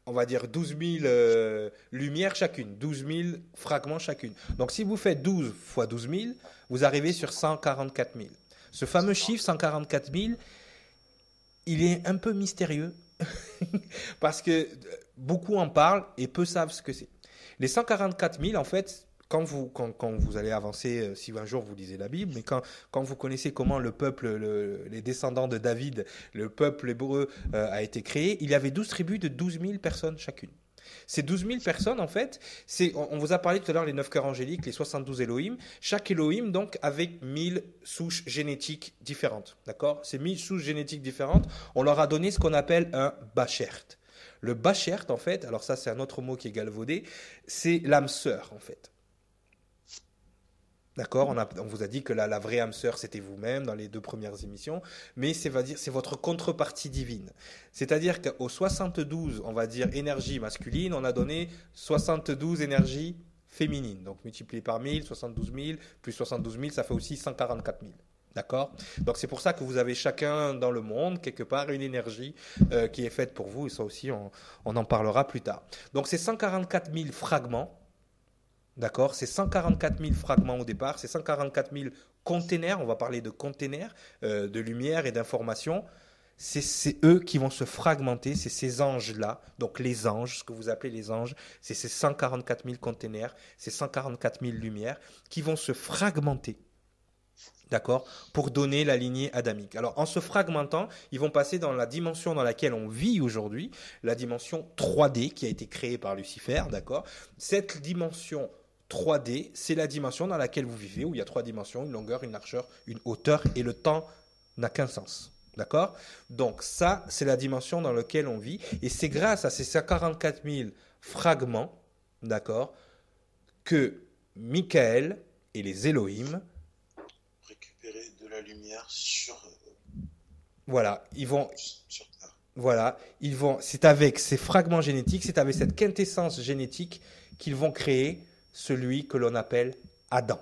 On va dire 12 000 lumières chacune, 12 000 fragments chacune. Donc si vous faites 12 fois 12 000, vous arrivez sur 144 000. Ce fameux chiffre 144 000, il est un peu mystérieux parce que beaucoup en parlent et peu savent ce que c'est. Les 144 000, en fait, quand vous allez avancer, si un jour vous lisez la Bible, mais quand vous connaissez comment le peuple, les descendants de David, le peuple hébreu a été créé, il y avait 12 tribus de 12 000 personnes chacune. Ces 12 000 personnes, en fait, on vous a parlé tout à l'heure les 9 cœurs angéliques, les 72 Elohim. Chaque Elohim, donc, avec 1000 souches génétiques différentes. D'accord? Ces 1000 souches génétiques différentes, on leur a donné ce qu'on appelle un bachert. Le bachert, en fait, alors ça, c'est un autre mot qui est galvaudé, c'est l'âme sœur, en fait. D'accord, on vous a dit que la vraie âme sœur, c'était vous-même dans les 2 premières émissions, mais c'est votre contrepartie divine. C'est-à-dire qu'au 72, on va dire, énergie masculine, on a donné 72 énergies féminines. Donc multiplié par 1000, 72 000, plus 72 000, ça fait aussi 144 000. D'accord. Donc c'est pour ça que vous avez chacun dans le monde, quelque part, une énergie qui est faite pour vous, et ça aussi, on en parlera plus tard. Donc c'est 144 000 fragments. D'accord, c'est 144 000 fragments au départ, c'est 144 000 containers, on va parler de containers de lumière et d'information. C'est eux qui vont se fragmenter, c'est ces anges-là, donc les anges, ce que vous appelez les anges, c'est ces 144 000 containers, ces 144 000 lumières qui vont se fragmenter. D'accord, pour donner la lignée adamique. Alors, en se fragmentant, ils vont passer dans la dimension dans laquelle on vit aujourd'hui, la dimension 3D qui a été créée par Lucifer, d'accord. Cette dimension 3D, c'est la dimension dans laquelle vous vivez, où il y a 3 dimensions, une longueur, une largeur, une hauteur, et le temps n'a qu'un sens. D'accord. Donc ça, c'est la dimension dans laquelle on vit, et c'est grâce à ces 144 000 fragments, d'accord, que Michael et les Elohim récupérer de la lumière sur voilà, ils vont Terre. voilà, c'est avec ces fragments génétiques, c'est avec cette quintessence génétique qu'ils vont créer celui que l'on appelle Adam.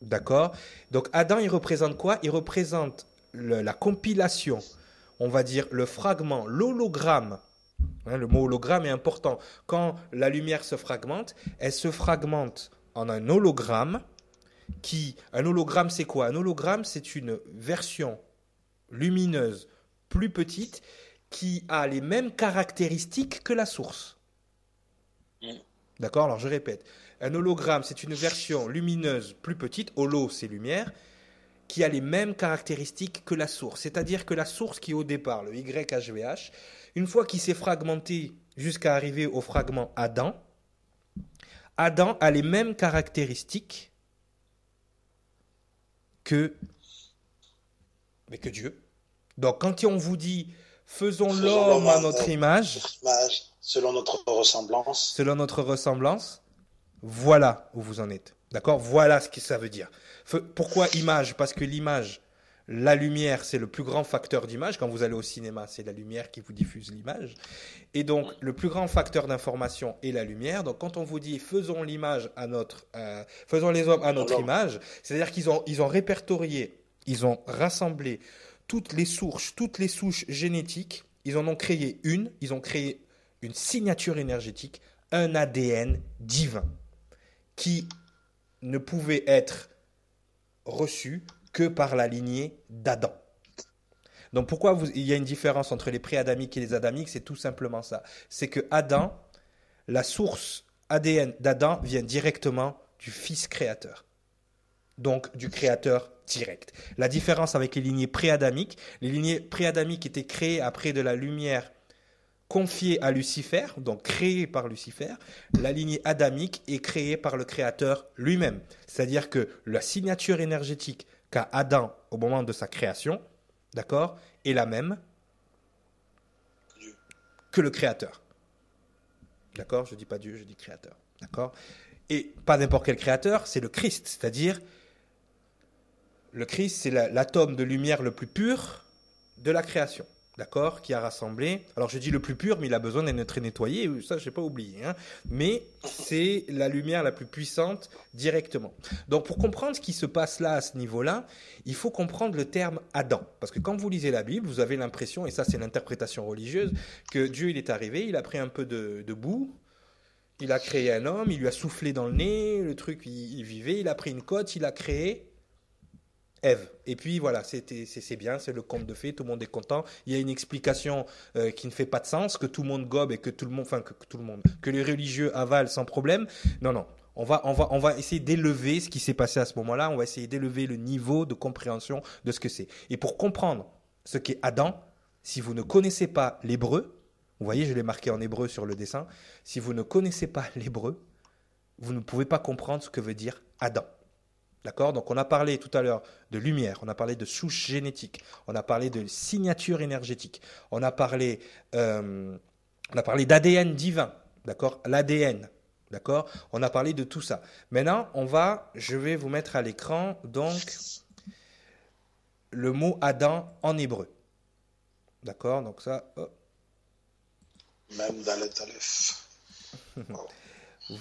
D'accord? Donc Adam, il représente quoi? Il représente la compilation, on va dire le fragment, l'hologramme. Hein, le mot hologramme est important. Quand la lumière se fragmente, elle se fragmente en un hologramme. Un hologramme, c'est quoi? Un hologramme, c'est une version lumineuse plus petite qui a les mêmes caractéristiques que la source. D'accord? Alors je répète. Un hologramme, c'est une version lumineuse plus petite, holo c'est lumière, qui a les mêmes caractéristiques que la source. C'est-à-dire que la source qui est au départ, le YHVH, une fois qu'il s'est fragmenté jusqu'à arriver au fragment Adam, Adam a les mêmes caractéristiques que Dieu. Donc quand on vous dit faisons l'homme à notre image, selon notre ressemblance, voilà où vous en êtes. D'accord? Voilà ce que ça veut dire. Pourquoi image? Parce que l'image, la lumière, c'est le plus grand facteur d'image. Quand vous allez au cinéma, c'est la lumière qui vous diffuse l'image. Et donc, le plus grand facteur d'information est la lumière. Donc, quand on vous dit faisons les hommes à notre image, c'est-à-dire qu'ils ont répertorié, ils ont rassemblé toutes les souches génétiques. Ils en ont créé ils ont créé une signature énergétique, un ADN divin qui ne pouvait être reçu que par la lignée d'Adam. Donc pourquoi il y a une différence entre les pré-adamiques et les adamiques? C'est tout simplement ça. C'est que Adam, la source ADN d'Adam vient directement du Fils créateur. Donc du créateur direct. La différence avec les lignées pré-adamiques étaient créées après de la lumière confiée à Lucifer, donc créée par Lucifer. La lignée adamique est créée par le créateur lui-même. C'est-à-dire que la signature énergétique qu'a Adam au moment de sa création, d'accord, est la même que le créateur. D'accord? Je ne dis pas Dieu, je dis créateur. D'accord? Et pas n'importe quel créateur, c'est le Christ. C'est-à-dire, le Christ, c'est l'atome de lumière le plus pur de la création. D'accord, qui a rassemblé. Alors je dis le plus pur, mais il a besoin d'être nettoyé. Ça, je n'ai pas oublié. Hein. Mais c'est la lumière la plus puissante directement. Donc pour comprendre ce qui se passe là à ce niveau-là, il faut comprendre le terme Adam. Parce que quand vous lisez la Bible, vous avez l'impression, et ça c'est l'interprétation religieuse, que Dieu il est arrivé, il a pris un peu de boue, il a créé un homme, il lui a soufflé dans le nez, le truc il vivait, il a pris une côte, il a créé Ève. Et puis voilà, c'est bien, c'est le conte de fées, tout le monde est content. Il y a une explication qui ne fait pas de sens, que tout le monde gobe et que que les religieux avalent sans problème. Non. On va essayer d'élever ce qui s'est passé à ce moment-là. On va essayer d'élever le niveau de compréhension de ce que c'est. Et pour comprendre ce qu'est Adam, si vous ne connaissez pas l'hébreu, vous voyez, je l'ai marqué en hébreu sur le dessin. Si vous ne connaissez pas l'hébreu, vous ne pouvez pas comprendre ce que veut dire Adam. D'accord? Donc on a parlé tout à l'heure de lumière, on a parlé de souche génétique, on a parlé de signature énergétique, on a parlé d'ADN divin, d'accord? L'ADN, D'accord? On a parlé de tout ça. Maintenant, je vais vous mettre à l'écran, donc, le mot Adam en hébreu. D'accord? Donc ça, hop. Même Dalet Aleph.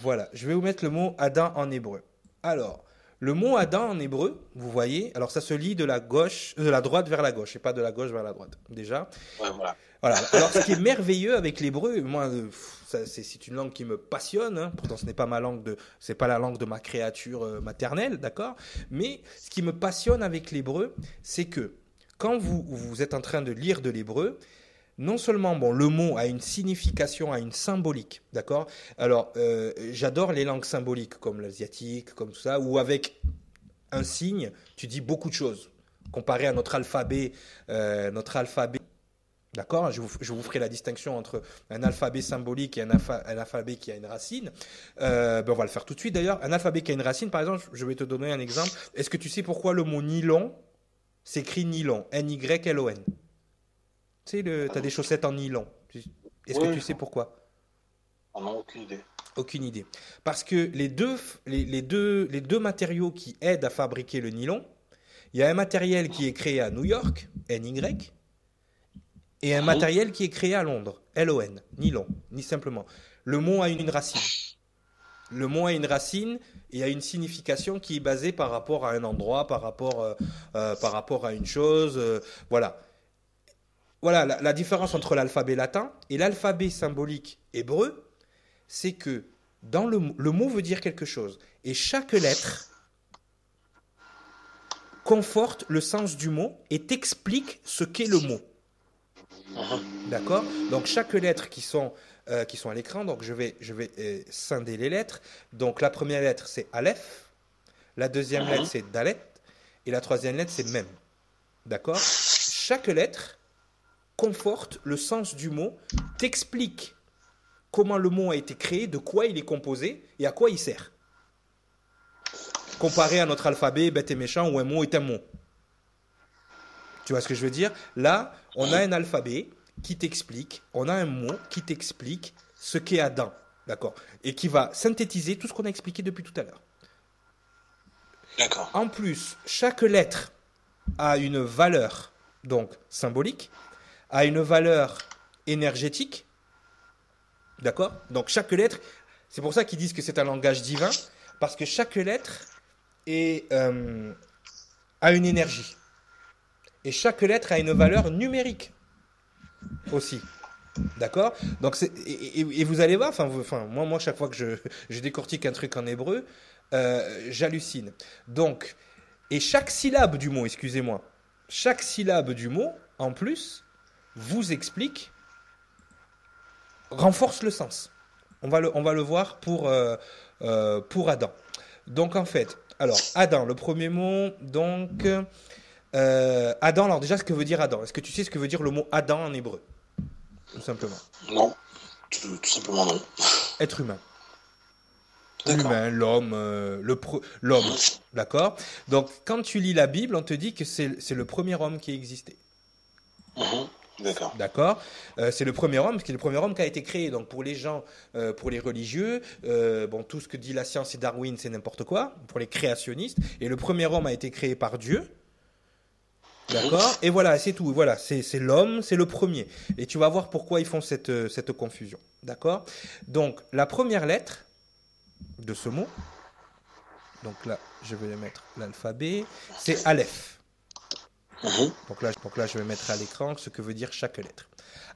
Voilà. Je vais vous mettre le mot Adam en hébreu. Alors, le mot Adam en hébreu, vous voyez, alors ça se lit de la droite vers la gauche, et pas de la gauche vers la droite, déjà. Ouais, voilà. Voilà. Alors, ce qui est merveilleux avec l'hébreu, moi, c'est une langue qui me passionne. Hein. Pourtant, c'est pas la langue de ma créature maternelle, d'accord. Mais ce qui me passionne avec l'hébreu, c'est que quand vous êtes en train de lire de l'hébreu, non seulement, bon, le mot a une signification, a une symbolique, d'accord. Alors, j'adore les langues symboliques comme l'asiatique, comme tout ça, où avec un signe, tu dis beaucoup de choses. Comparé à notre alphabet. D'accord? Je vous ferai la distinction entre un alphabet symbolique et un alphabet qui a une racine. On va le faire tout de suite d'ailleurs. Un alphabet qui a une racine, par exemple, je vais te donner un exemple. Est-ce que tu sais pourquoi le mot nylon s'écrit nylon? N-Y-L-O-N. Tu sais, tu as des chaussettes en nylon. Est-ce que tu sais pourquoi? On n'a aucune idée. Aucune idée. Parce que les deux matériaux qui aident à fabriquer le nylon, il y a un matériel qui est créé à New York, NY, et un matériel qui est créé à Londres, LON, nylon, ni simplement. Le mot a une racine. Le mot a une racine et a une signification qui est basée par rapport à un endroit, par rapport à une chose. Voilà. Voilà la différence entre l'alphabet latin et l'alphabet symbolique hébreu, c'est que dans le mot veut dire quelque chose. Et chaque lettre conforte le sens du mot et t'explique ce qu'est le mot. D'accord? Donc chaque lettre qui sont à l'écran, donc je vais scinder les lettres. Donc la première lettre c'est Aleph, la deuxième lettre c'est Dalet et la troisième lettre c'est Mem. D'accord? Chaque lettre conforte le sens du mot, t'explique comment le mot a été créé, de quoi il est composé et à quoi il sert. Comparé à notre alphabet bête et méchant où un mot est un mot. Tu vois ce que je veux dire? Là, on a un alphabet qui t'explique, on a un mot qui t'explique ce qu'est Adam, d'accord? Et qui va synthétiser tout ce qu'on a expliqué depuis tout à l'heure. D'accord. En plus, chaque lettre a une valeur, donc symbolique, a une valeur énergétique, d'accord? Donc chaque lettre, c'est pour ça qu'ils disent que c'est un langage divin, parce que chaque lettre a une énergie. Et chaque lettre a une valeur numérique aussi. D'accord? Donc et vous allez voir, moi, chaque fois que je décortique un truc en hébreu, j'hallucine. Donc, et chaque syllabe du mot, chaque syllabe du mot, en plus, vous explique, renforce le sens. On va le voir pour Adam. Donc, en fait, alors, Adam, le premier mot, donc... Adam, alors déjà, ce que veut dire Adam? Est-ce que tu sais ce que veut dire le mot Adam en hébreu? Tout simplement. Non, tout simplement non. Être humain. D'accord. L'humain, l'homme, l'homme. D'accord? Donc, quand tu lis la Bible, on te dit que c'est le premier homme qui existait. D'accord. D'accord? C'est le premier homme, parce que c'est le premier homme qui a été créé. Donc, pour les gens, pour les religieux, tout ce que dit la science et Darwin, c'est n'importe quoi. Pour les créationnistes. Et le premier homme a été créé par Dieu. D'accord? Et voilà, c'est tout. Voilà, c'est l'homme, c'est le premier. Et tu vas voir pourquoi ils font cette confusion. D'accord? Donc, la première lettre de ce mot, donc là, je vais mettre l'alphabet, c'est Aleph. Donc là, je vais mettre à l'écran ce que veut dire chaque lettre.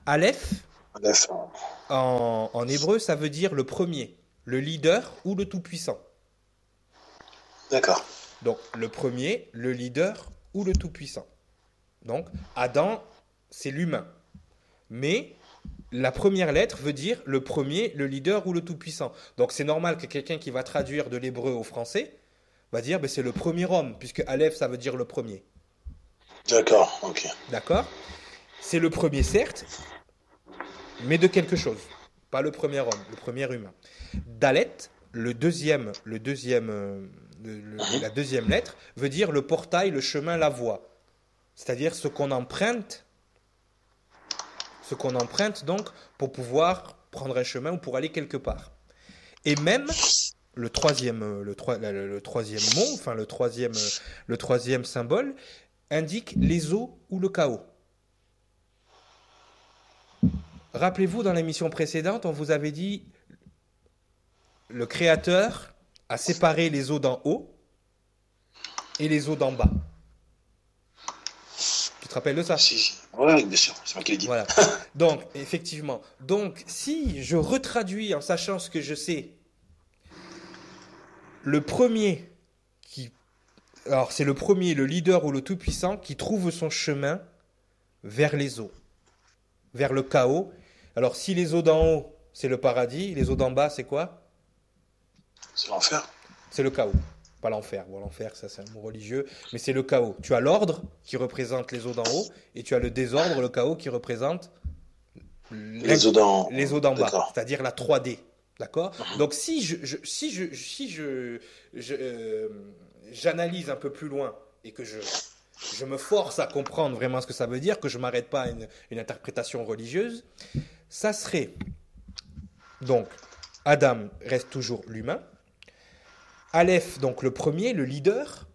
Aleph, en hébreu, ça veut dire le premier, le leader ou le tout-puissant. D'accord. Donc, le premier, le leader ou le tout-puissant. Donc, Adam, c'est l'humain. Mais la première lettre veut dire le premier, le leader ou le tout-puissant. Donc, c'est normal que quelqu'un qui va traduire de l'hébreu au français va dire c'est le premier homme, puisque Aleph, ça veut dire le premier. D'accord, ok. D'accord? C'est le premier, certes, mais de quelque chose. Pas le premier homme, le premier humain. Dalet, la deuxième lettre, veut dire le portail, le chemin, la voie. C'est-à-dire ce qu'on emprunte donc pour pouvoir prendre un chemin ou pour aller quelque part. Et même le troisième mot, enfin le troisième symbole, indique les eaux ou le chaos. Rappelez-vous, dans l'émission précédente, on vous avait dit le Créateur a séparé les eaux d'en haut et les eaux d'en bas. Tu te rappelles de ça? Si. Oui, bien sûr, c'est moi qui l'ai dit. Voilà. Donc, effectivement. Donc, si je retraduis en sachant ce que je sais, le premier qui... Alors, c'est le premier, le leader ou le tout-puissant qui trouve son chemin vers les eaux, vers le chaos. Alors, si les eaux d'en haut, c'est le paradis, les eaux d'en bas, c'est quoi? C'est l'enfer. C'est le chaos. Pas l'enfer. Bon, l'enfer, ça, c'est un mot religieux, mais c'est le chaos. Tu as l'ordre qui représente les eaux d'en haut, et tu as le désordre, le chaos, qui représente Les eaux d'en bas, D'accord. c'est-à-dire la 3D. D'accord? Mhm. Donc, si j'analyse un peu plus loin et que je me force à comprendre vraiment ce que ça veut dire, que je ne m'arrête pas à une interprétation religieuse, ça serait donc Adam reste toujours l'humain. Aleph, donc le premier, le leader.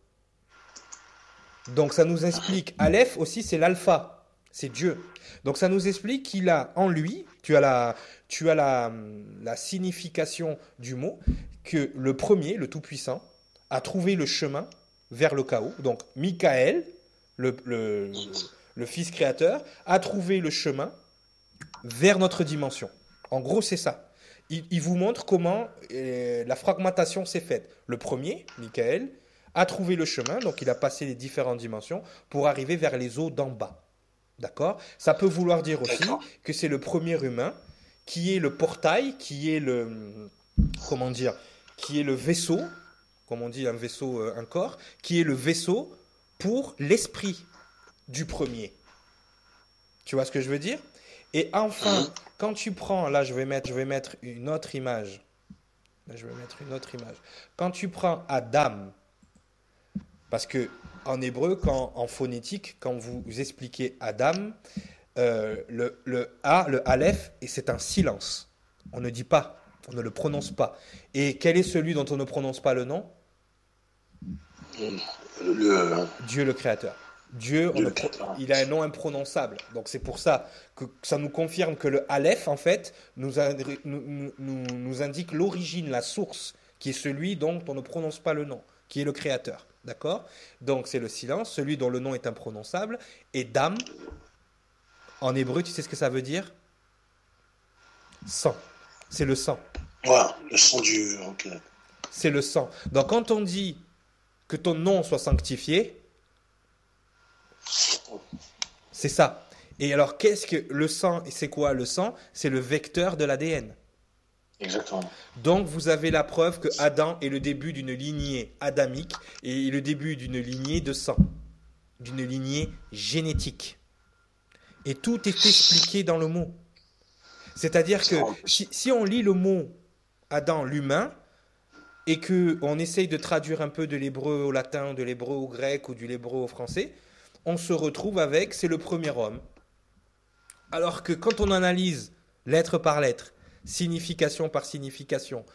Donc ça nous explique, Aleph aussi c'est l'alpha, c'est Dieu. Donc ça nous explique qu'il a en lui, tu as la signification du mot, que le premier, le Tout-Puissant, a trouvé le chemin vers le chaos. Donc Michael, le Fils créateur, a trouvé le chemin vers notre dimension. En gros, c'est ça. Il vous montre comment la fragmentation s'est faite. Le premier, Michael, a trouvé le chemin, donc il a passé les différentes dimensions pour arriver vers les eaux d'en bas. D'accord? Ça peut vouloir dire aussi que c'est le premier humain qui est le portail, qui est comment dire, qui est le vaisseau, comme on dit un vaisseau, un corps, qui est le vaisseau pour l'esprit du premier. Tu vois ce que je veux dire? Et enfin, quand tu prends, là je vais mettre une autre image. Là, je vais mettre une autre image. Quand tu prends Adam, parce que en hébreu, en phonétique, quand vous expliquez Adam, le A, le Aleph, et c'est un silence. On ne dit pas, on ne le prononce pas. Et quel est celui dont on ne prononce pas le nom? Dieu le Créateur. Dieu, il a un nom imprononçable. Donc c'est pour ça que ça nous confirme que le Aleph, en fait, nous indique l'origine, la source, qui est celui dont on ne prononce pas le nom, qui est le Créateur. D'accord? Donc c'est le silence, celui dont le nom est imprononçable. Et Dam, en hébreu, tu sais ce que ça veut dire? Sang. C'est le sang. Voilà, le sang du... Okay. C'est le sang. Donc quand on dit que ton nom soit sanctifié, c'est ça. Et alors, qu'est-ce que le sang? C'est quoi le sang? C'est le vecteur de l'ADN. Exactement. Donc, vous avez la preuve que Adam est le début d'une lignée adamique et le début d'une lignée de sang, d'une lignée génétique. Et tout est expliqué dans le mot. C'est-à-dire que si on lit le mot Adam, l'humain, et qu'on essaye de traduire un peu de l'hébreu au latin, de l'hébreu au grec ou de l'hébreu au français, on se retrouve avec, c'est le premier homme. Alors que quand on analyse lettre par lettre, signification par signification,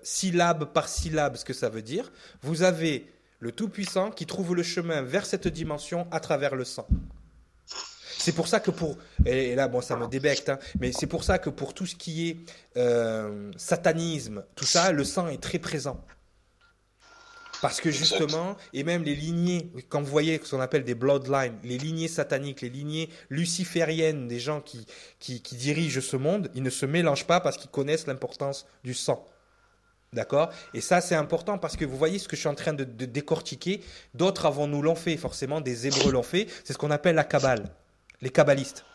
syllabe par syllabe, ce que ça veut dire, vous avez le Tout-Puissant qui trouve le chemin vers cette dimension à travers le sang. C'est pour ça que et là, bon, ça me débecte, hein, mais c'est pour ça que pour tout ce qui est satanisme, tout ça, le sang est très présent. Parce que justement, et même les lignées, quand vous voyez ce qu'on appelle des bloodlines, les lignées sataniques, les lignées lucifériennes des gens qui dirigent ce monde, ils ne se mélangent pas parce qu'ils connaissent l'importance du sang. D'accord? Et ça, c'est important parce que vous voyez ce que je suis en train de décortiquer. D'autres avant nous l'ont fait, forcément, des Hébreux l'ont fait. C'est ce qu'on appelle la Kabbale, les kabbalistes.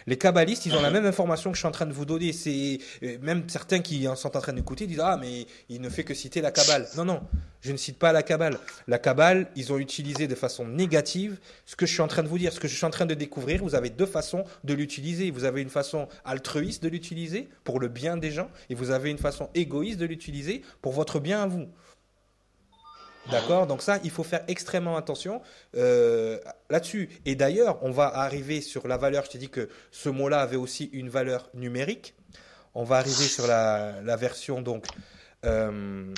Les kabbalistes, ils ont la même information que je suis en train de vous donner. C'est même certains qui sont en train d'écouter disent ah mais il ne fait que citer la Kabbale. Non non, je ne cite pas la Kabbale. La Kabbale, ils ont utilisé de façon négative ce que je suis en train de vous dire, ce que je suis en train de découvrir. Vous avez deux façons de l'utiliser. Vous avez une façon altruiste de l'utiliser pour le bien des gens, et vous avez une façon égoïste de l'utiliser pour votre bien à vous. D'accord? Donc ça, il faut faire extrêmement attention là-dessus. Et d'ailleurs, on va arriver sur la valeur. Je t'ai dit que ce mot-là avait aussi une valeur numérique. On va arriver sur la version donc. euh,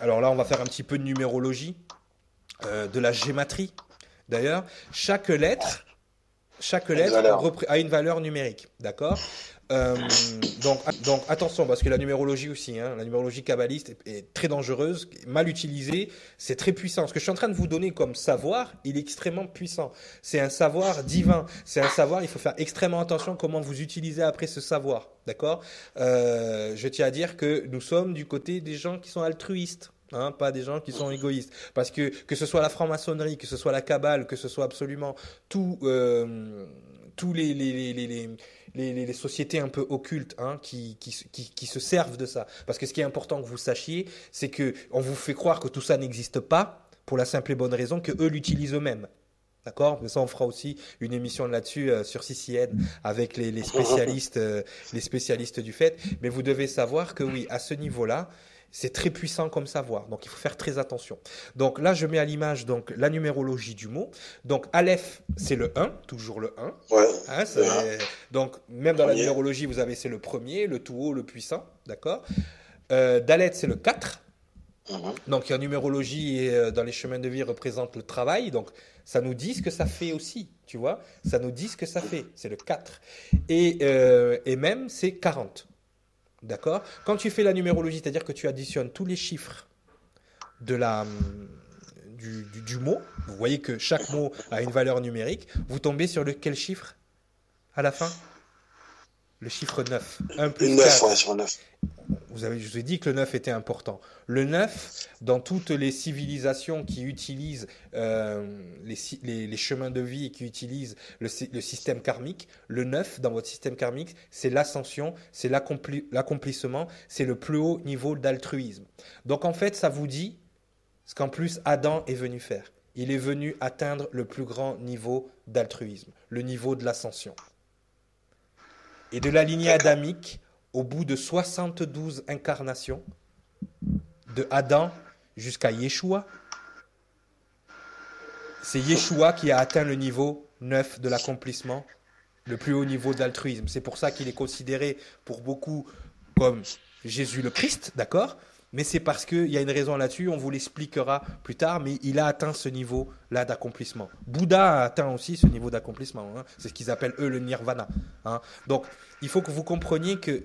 alors là, on va faire un petit peu de numérologie, de la gématrie. D'ailleurs, chaque Une lettre valeur. a une valeur numérique, d'accord? Euh, donc attention, parce que la numérologie aussi, hein, la numérologie kabbaliste est très dangereuse, mal utilisée, c'est très puissant. Ce que je suis en train de vous donner comme savoir, il est extrêmement puissant. C'est un savoir divin, c'est un savoir, il faut faire extrêmement attention comment vous utilisez après ce savoir, d'accord? Je tiens à dire que nous sommes du côté des gens qui sont altruistes. Hein, pas des gens qui sont égoïstes. Parce que ce soit la franc-maçonnerie, que ce soit la Kabbale, que ce soit absolument tout, tous les sociétés un peu occultes hein, qui se servent de ça. Parce que ce qui est important que vous sachiez, c'est que on vous fait croire que tout ça n'existe pas pour la simple et bonne raison que eux l'utilisent eux-mêmes. D'accord? Mais ça, on fera aussi une émission là-dessus sur CCN avec les spécialistes du fait. Mais vous devez savoir que oui, à ce niveau-là, c'est très puissant comme savoir. Donc, il faut faire très attention. Donc là, je mets à l'image donc la numérologie du mot. Donc, Aleph, c'est le 1, toujours le 1. Ouais. Hein, donc, même dans la Premier. numérologie, vous avez c'est le premier, le tout haut, le puissant. D'accord? Dalet, c'est le 4. Mhm. Donc, en numérologie et dans les chemins de vie représente le travail. Donc, ça nous dit ce que ça fait aussi. Tu vois? Ça nous dit ce que ça fait. C'est le 4. Et même, c'est 40. D'accord? Quand tu fais la numérologie, c'est-à-dire que tu additionnes tous les chiffres de du mot, vous voyez que chaque mot a une valeur numérique, vous tombez sur quel chiffre à la fin? Le chiffre 9. 1 plus Une 9, 4. ouais, sur 9. Je vous ai dit que le 9 était important. Le 9, dans toutes les civilisations qui utilisent les chemins de vie et qui utilisent le système karmique, le 9 dans votre système karmique, c'est l'ascension, c'est l'accomplissement, c'est le plus haut niveau d'altruisme. Donc en fait, ça vous dit ce qu'en plus Adam est venu faire. Il est venu atteindre le plus grand niveau d'altruisme, le niveau de l'ascension. Et de la lignée D'accord. adamique, au bout de 72 incarnations, de Adam jusqu'à Yeshua, c'est Yeshua qui a atteint le niveau 9 de l'accomplissement, le plus haut niveau d'altruisme. C'est pour ça qu'il est considéré pour beaucoup comme Jésus le Christ, d'accord? Mais c'est parce qu'il y a une raison là-dessus, on vous l'expliquera plus tard, mais il a atteint ce niveau-là d'accomplissement. Bouddha a atteint aussi ce niveau d'accomplissement, hein. C'est ce qu'ils appellent eux le nirvana, hein. Donc, il faut que vous compreniez que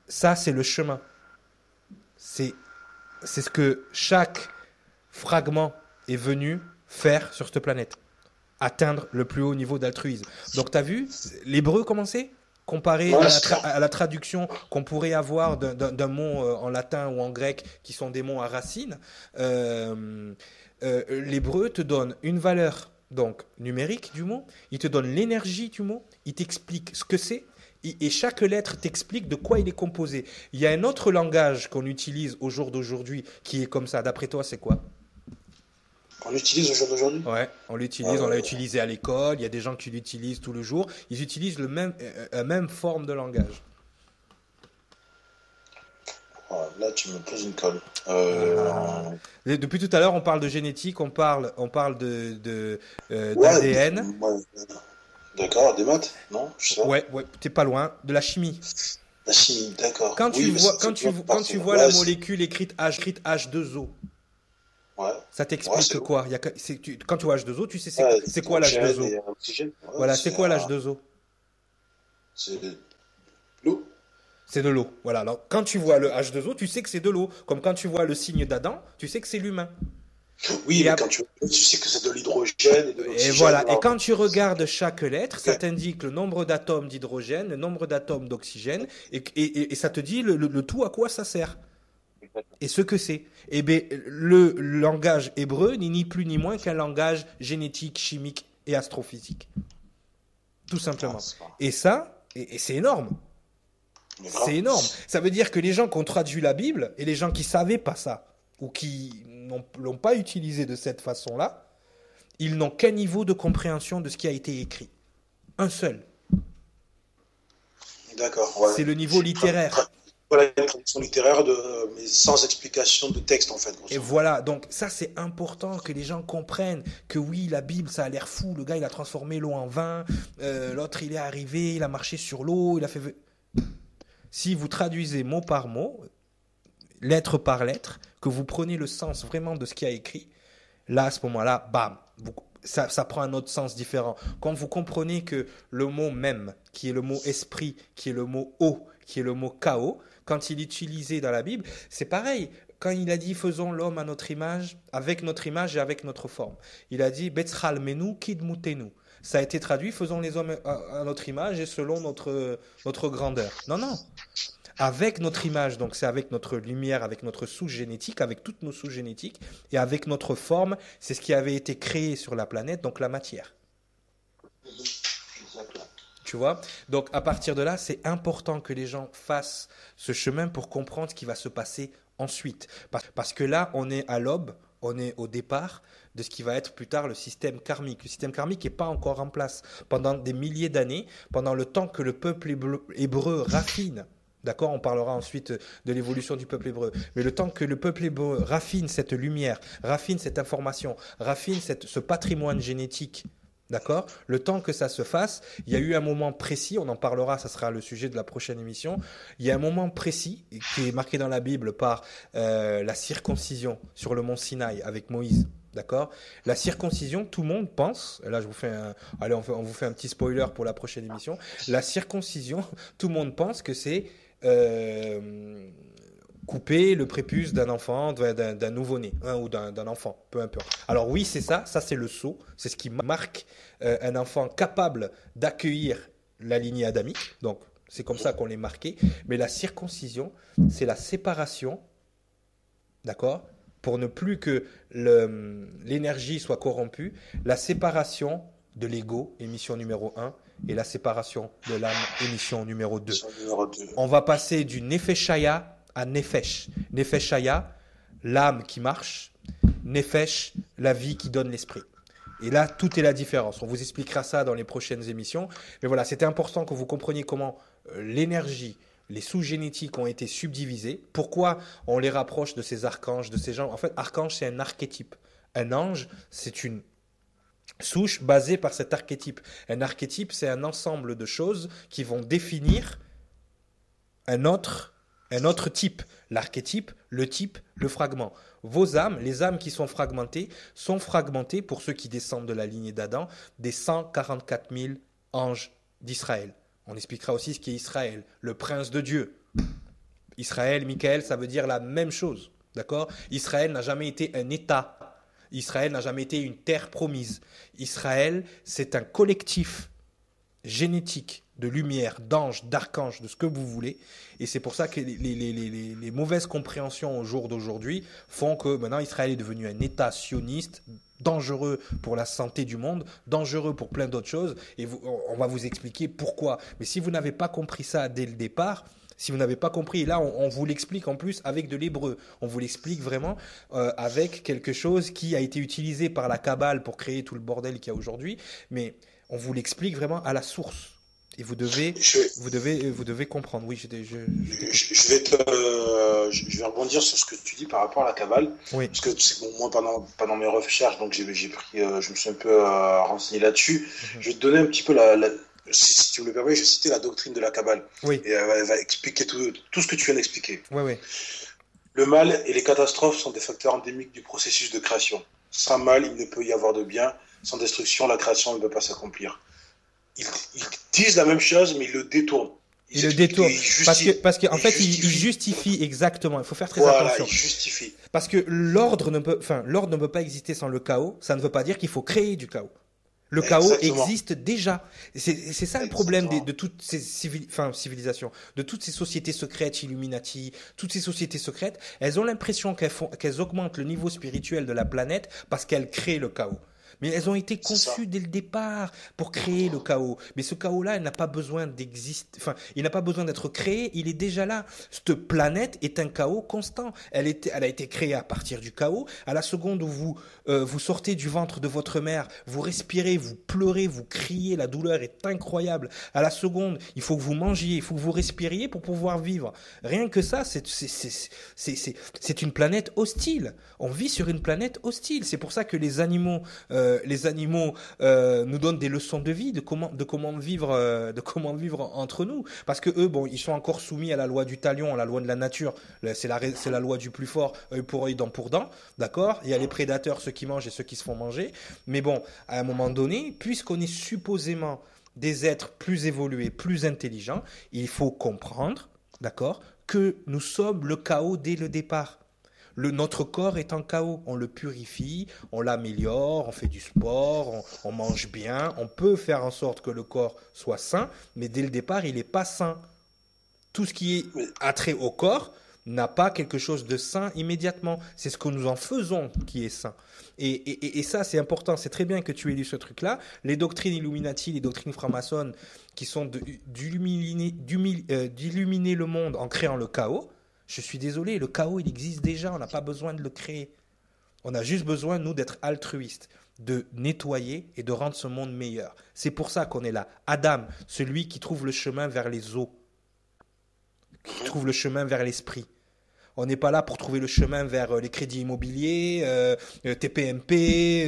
ça, c'est le chemin. C'est ce que chaque fragment est venu faire sur cette planète. Atteindre le plus haut niveau d'altruisme. Donc, tu as vu l'hébreu commencer comparé Ouais, à la traduction qu'on pourrait avoir d'un mot en latin ou en grec, qui sont des mots à racines, l'hébreu te donne une valeur donc numérique du mot, il te donne l'énergie du mot, il t'explique ce que c'est, et chaque lettre t'explique de quoi il est composé. Il y a un autre langage qu'on utilise au jour d'aujourd'hui qui est comme ça. D'après toi, c'est quoi? On l'utilise au jour d'aujourd'hui? Ouais, on l'utilise, on l'a utilisé à l'école, il y a des gens qui l'utilisent tous les jours. Ils utilisent la même forme de langage. Là, tu me poses une colle. Ah. Depuis tout à l'heure, on parle de génétique, on parle Ouais, d'ADN. ouais, d'accord, des maths? Non, je sais pas. Ouais, t'es pas loin. De la chimie. La chimie, d'accord. Quand tu Oui, mais vois, ça fait plein de quand tu parties. vois la molécule écrite H2O, Ouais, ça ouais, t'explique c'est quoi? Quand tu vois H2O, tu sais ouais, c'est quoi l'H2O? et oxygène. Ouais, Voilà, c'est quoi l'H2O? c'est l'eau. C'est de l'eau. Voilà. Alors, quand tu vois le H2O, tu sais que c'est de l'eau. Comme quand tu vois le signe d'Adam, tu sais que c'est l'humain. Oui, Et, mais quand tu sais que c'est de l'hydrogène et de et l'oxygène. voilà. Et Alors, quand tu regardes chaque lettre, ça ok. t'indique le nombre d'atomes d'hydrogène, le nombre d'atomes d'oxygène, et ça te dit le tout à quoi ça sert et ce que c'est. Eh bien, le langage hébreu n'est ni plus ni moins qu'un langage génétique, chimique et astrophysique. Tout Ah, simplement. c'est pas- Et ça, et c'est énorme. mais C'est grave. énorme. Ça veut dire que les gens qui ont traduit la Bible et les gens qui savaient pas ça ou qui l'ont pas utilisé de cette façon-là, ils n'ont qu'un niveau de compréhension de ce qui a été écrit. Un seul. D'accord, ouais. C'est le niveau littéraire. Voilà une traduction littéraire mais sans explication de texte en fait. Et voilà, donc ça c'est important que les gens comprennent que oui, la Bible ça a l'air fou, le gars il a transformé l'eau en vin, l'autre il est arrivé, il a marché sur l'eau, il a fait... Si vous traduisez mot par mot, lettre par lettre, que vous prenez le sens vraiment de ce qui a écrit, là, à ce moment-là, bam, ça prend un autre sens différent. Quand vous comprenez que le mot même, qui est le mot esprit, qui est le mot eau, qui est le mot chaos, quand il est utilisé dans la Bible, c'est pareil. Quand il a dit faisons l'homme à notre image et avec notre forme, il a dit Betzral menu kid mutenu. Ça a été traduit faisons les hommes à notre image et selon notre grandeur. Non, non. Avec notre image, donc c'est avec notre lumière, avec notre souche génétique, avec toutes nos souches génétiques, et avec notre forme, c'est ce qui avait été créé sur la planète, donc la matière. Tu vois? Donc à partir de là, c'est important que les gens fassent ce chemin pour comprendre ce qui va se passer ensuite. Parce que là, on est à l'aube, on est au départ de ce qui va être plus tard le système karmique. Le système karmique n'est pas encore en place. Pendant des milliers d'années, pendant le temps que le peuple hébreu raffine. D'accord, on parlera ensuite de l'évolution du peuple hébreu. Mais le temps que le peuple hébreu raffine cette lumière, raffine cette information, raffine ce patrimoine génétique, d'accord, le temps que ça se fasse, il y a eu un moment précis, on en parlera, ça sera le sujet de la prochaine émission, il y a un moment précis qui est marqué dans la Bible par la circoncision sur le mont Sinaï avec Moïse. D'accord. La circoncision, tout le monde pense, et là je vous fais on vous fait un petit spoiler pour la prochaine émission. La circoncision, tout le monde pense que c'est couper le prépuce d'un enfant, d'un nouveau-né, ou d'un enfant, peu importe. Alors oui, c'est ça c'est le sceau, c'est ce qui marque un enfant capable d'accueillir la lignée adamique, donc c'est comme ça qu'on l'est marqué. Mais la circoncision, c'est la séparation, d'accord, pour ne plus que l'énergie soit corrompue, la séparation de l'ego, émission numéro 1, et la séparation de l'âme, émission numéro 2. On va passer du Nefeshaya à Nefesh. Nefeshaya, l'âme qui marche. Nefesh, la vie qui donne l'esprit. Et là, tout est la différence. On vous expliquera ça dans les prochaines émissions. Mais voilà, c'était important que vous compreniez comment l'énergie, les sous-génétiques ont été subdivisés. Pourquoi on les rapproche de ces archanges, de ces gens? En fait, archange, c'est un archétype. Un ange, c'est une souche basée par cet archétype. Un archétype, c'est un ensemble de choses qui vont définir un autre type. L'archétype, le type, le fragment. Vos âmes, les âmes qui sont fragmentées pour ceux qui descendent de la lignée d'Adam, des 144 000 anges d'Israël. On expliquera aussi ce qu'est Israël, le prince de Dieu. Israël, Michael, ça veut dire la même chose. D'accord? Israël n'a jamais été un État. Israël n'a jamais été une terre promise. Israël, c'est un collectif génétique de lumière, d'anges, d'archanges, de ce que vous voulez. Et c'est pour ça que les mauvaises compréhensions au jour d'aujourd'hui font que maintenant Israël est devenu un État sioniste, dangereux pour la santé du monde, dangereux pour plein d'autres choses. Et on va vous expliquer pourquoi. Mais si vous n'avez pas compris ça dès le départ, si vous n'avez pas compris, là on vous l'explique en plus avec de l'hébreu. On vous l'explique vraiment avec quelque chose qui a été utilisé par la Kabbale pour créer tout le bordel qu'il y a aujourd'hui. Mais on vous l'explique vraiment à la source. Et vous devez comprendre. Oui, je vais rebondir sur ce que tu dis par rapport à la Kabbale. Oui. Parce que moi, pendant mes recherches, donc je me suis un peu renseigné là-dessus. Mm-hmm. Je vais te donner un petit peu si tu me le permets, je vais citer la doctrine de la Kabbale. Oui. Et elle va expliquer tout ce que tu viens d'expliquer. Oui, oui. Le mal et les catastrophes sont des facteurs endémiques du processus de création. Sans mal, il ne peut y avoir de bien. Sans destruction, la création ne peut pas s'accomplir. Ils disent la même chose, mais ils le détournent. Ils le détournent. Parce qu'en fait, ils justifient exactement. Il faut faire très attention. Ils justifient. Parce que l'ordre ne peut pas exister sans le chaos. Ça ne veut pas dire qu'il faut créer du chaos. Le chaos existe déjà. C'est ça le problème de toutes ces civilisations, de toutes ces sociétés secrètes, Illuminati, toutes ces sociétés secrètes. Elles ont l'impression qu'elles augmentent le niveau spirituel de la planète parce qu'elles créent le chaos. Mais elles ont été conçues dès le départ pour créer le chaos. Mais ce chaos-là, il n'a pas besoin d'exister. Enfin, il n'a pas besoin d'être créé. Il est déjà là. Cette planète est un chaos constant. Elle a été créée à partir du chaos. À la seconde où vous sortez du ventre de votre mère, vous respirez, vous pleurez, vous criez. La douleur est incroyable. À la seconde, il faut que vous mangiez, il faut que vous respiriez pour pouvoir vivre. Rien que ça, c'est une planète hostile. On vit sur une planète hostile. C'est pour ça que les animaux les animaux nous donnent des leçons de vie, de comment vivre entre nous. Parce que eux, bon, ils sont encore soumis à la loi du talion, à la loi de la nature. C'est la loi du plus fort, œil pour œil, dent pour dent. D'accord? Il y a les prédateurs, ceux qui mangent et ceux qui se font manger. Mais bon, à un moment donné, puisqu'on est supposément des êtres plus évolués, plus intelligents, il faut comprendre, d'accord, que nous sommes le chaos dès le départ. Notre corps est en chaos, on le purifie, on l'améliore, on fait du sport, on mange bien, on peut faire en sorte que le corps soit sain, mais dès le départ, il n'est pas sain. Tout ce qui est attrait au corps n'a pas quelque chose de sain immédiatement. C'est ce que nous en faisons qui est sain. Et ça, c'est important. C'est très bien que tu aies lu ce truc-là. Les doctrines Illuminati, les doctrines franc-maçonnes qui sont d'illuminer le monde en créant le chaos. Je suis désolé, le chaos, il existe déjà. On n'a pas besoin de le créer. On a juste besoin, nous, d'être altruistes, de nettoyer et de rendre ce monde meilleur. C'est pour ça qu'on est là. Adam, celui qui trouve le chemin vers les eaux, qui trouve le chemin vers l'esprit. On n'est pas là pour trouver le chemin vers les crédits immobiliers, TPMP,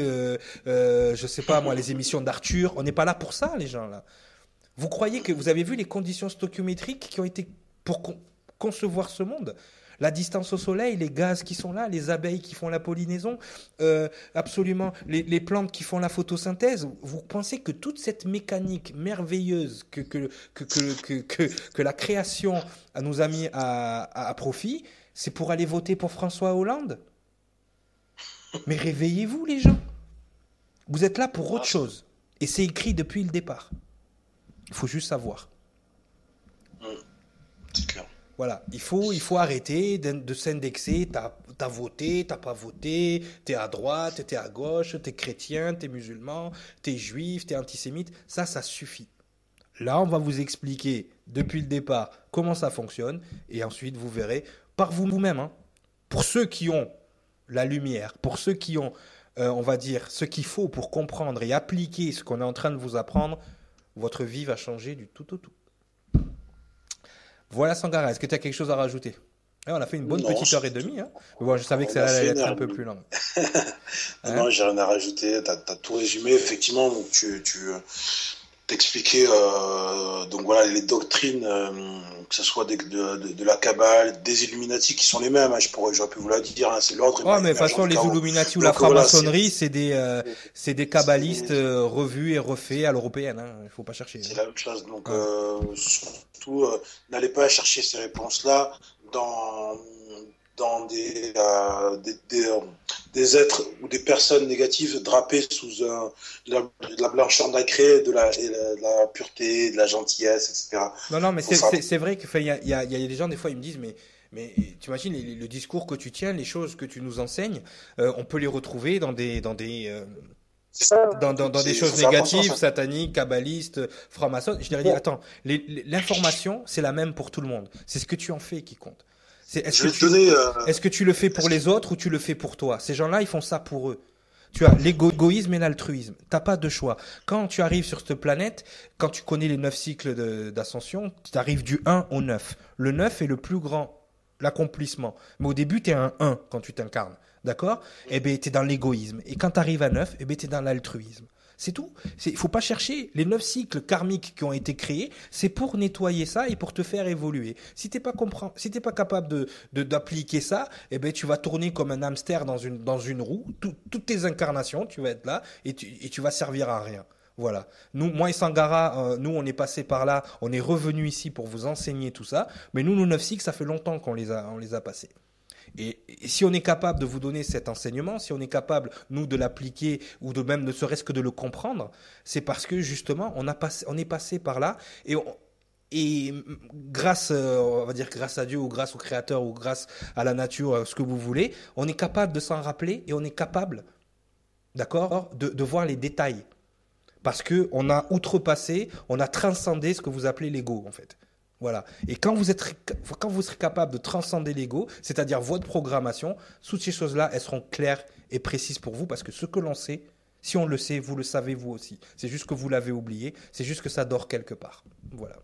je sais pas moi, les émissions d'Arthur. On n'est pas là pour ça, les gens là. Vous croyez que vous avez vu les conditions stoichiométriques qui ont été pour concevoir ce monde? La distance au soleil, les gaz qui sont là, les abeilles qui font la pollinaison, absolument, les plantes qui font la photosynthèse. Vous pensez que toute cette mécanique merveilleuse que la création nous a mis à profit, c'est pour aller voter pour François Hollande? Mais réveillez-vous, les gens. Vous êtes là pour autre chose. Et c'est écrit depuis le départ. Il faut juste savoir. C'est clair. Voilà, il faut arrêter de s'indexer. T'as voté, t'as pas voté, t'es à droite, t'es à gauche, t'es chrétien, t'es musulman, t'es juif, t'es antisémite. Ça suffit. Là, on va vous expliquer depuis le départ comment ça fonctionne. Et ensuite, vous verrez par vous-même. Hein, pour ceux qui ont la lumière, pour ceux qui ont, on va dire, ce qu'il faut pour comprendre et appliquer ce qu'on est en train de vous apprendre, votre vie va changer du tout au tout. Voilà, Sangara, est-ce que tu as quelque chose à rajouter? On a fait une bonne petite heure et demie. Hein. Mais bon, je savais que ça allait être un peu plus long. Non, j'ai rien à rajouter. Tu as tout résumé. Effectivement, donc tu t'expliquais donc voilà, les doctrines, que ce soit de la Kabbale, des Illuminati qui sont les mêmes. Hein, j'aurais pu vous la dire. Hein, c'est l'ordre. Mais de toute façon, les Illuminati ou la franc-maçonnerie, c'est des kabbalistes revus et refaits à l'européenne. Hein. Il ne faut pas chercher. C'est la même chose. Donc, surtout, n'allez pas chercher ces réponses-là dans des êtres ou des personnes négatives drapées sous de la blancheur nacrée, de la pureté, de la gentillesse, etc. Non, mais c'est vrai qu'il y a des gens, des fois, ils me disent, mais tu imagines le discours que tu tiens, les choses que tu nous enseignes, on peut les retrouver dans des choses négatives, sataniques, kabbalistes, francs-maçons. Je leur ai dit, attends, l'information, c'est la même pour tout le monde. C'est ce que tu en fais qui compte. Est-ce que tu le fais pour les autres ou tu le fais pour toi? Ces gens-là, ils font ça pour eux. Tu as l'égoïsme et l'altruisme. T'as pas de choix. Quand tu arrives sur cette planète, quand tu connais les 9 cycles d'ascension, tu arrives du 1 au 9. Le 9 est le plus grand, l'accomplissement. Mais au début, tu es un 1 quand tu t'incarnes. D'accord? Eh bien, tu es dans l'égoïsme. Et quand tu arrives à 9, eh bien, tu es dans l'altruisme. C'est tout. Il ne faut pas chercher. Les 9 cycles karmiques qui ont été créés, c'est pour nettoyer ça et pour te faire évoluer. Si tu n'es pas capable d'appliquer ça, eh ben, tu vas tourner comme un hamster dans une roue. Toutes tes incarnations, tu vas être là et tu vas servir à rien. Voilà. Moi et Sangara, nous, on est passé par là. On est revenu ici pour vous enseigner tout ça. Mais nous, nos 9 cycles, ça fait longtemps qu'on les a passés. Et si on est capable de vous donner cet enseignement, si on est capable, nous, de l'appliquer ou de même ne serait-ce que de le comprendre, c'est parce que justement, on est passé par là et grâce, on va dire grâce à Dieu ou grâce au Créateur ou grâce à la nature, ce que vous voulez, on est capable de s'en rappeler et on est capable, d'accord, de voir les détails. Parce qu'on a outrepassé, on a transcendé ce que vous appelez l'ego, en fait. Voilà. Et quand vous serez capable de transcender l'ego, c'est-à-dire votre programmation, toutes ces choses-là, elles seront claires et précises pour vous parce que ce que l'on sait, si on le sait, vous le savez vous aussi. C'est juste que vous l'avez oublié, c'est juste que ça dort quelque part. Voilà.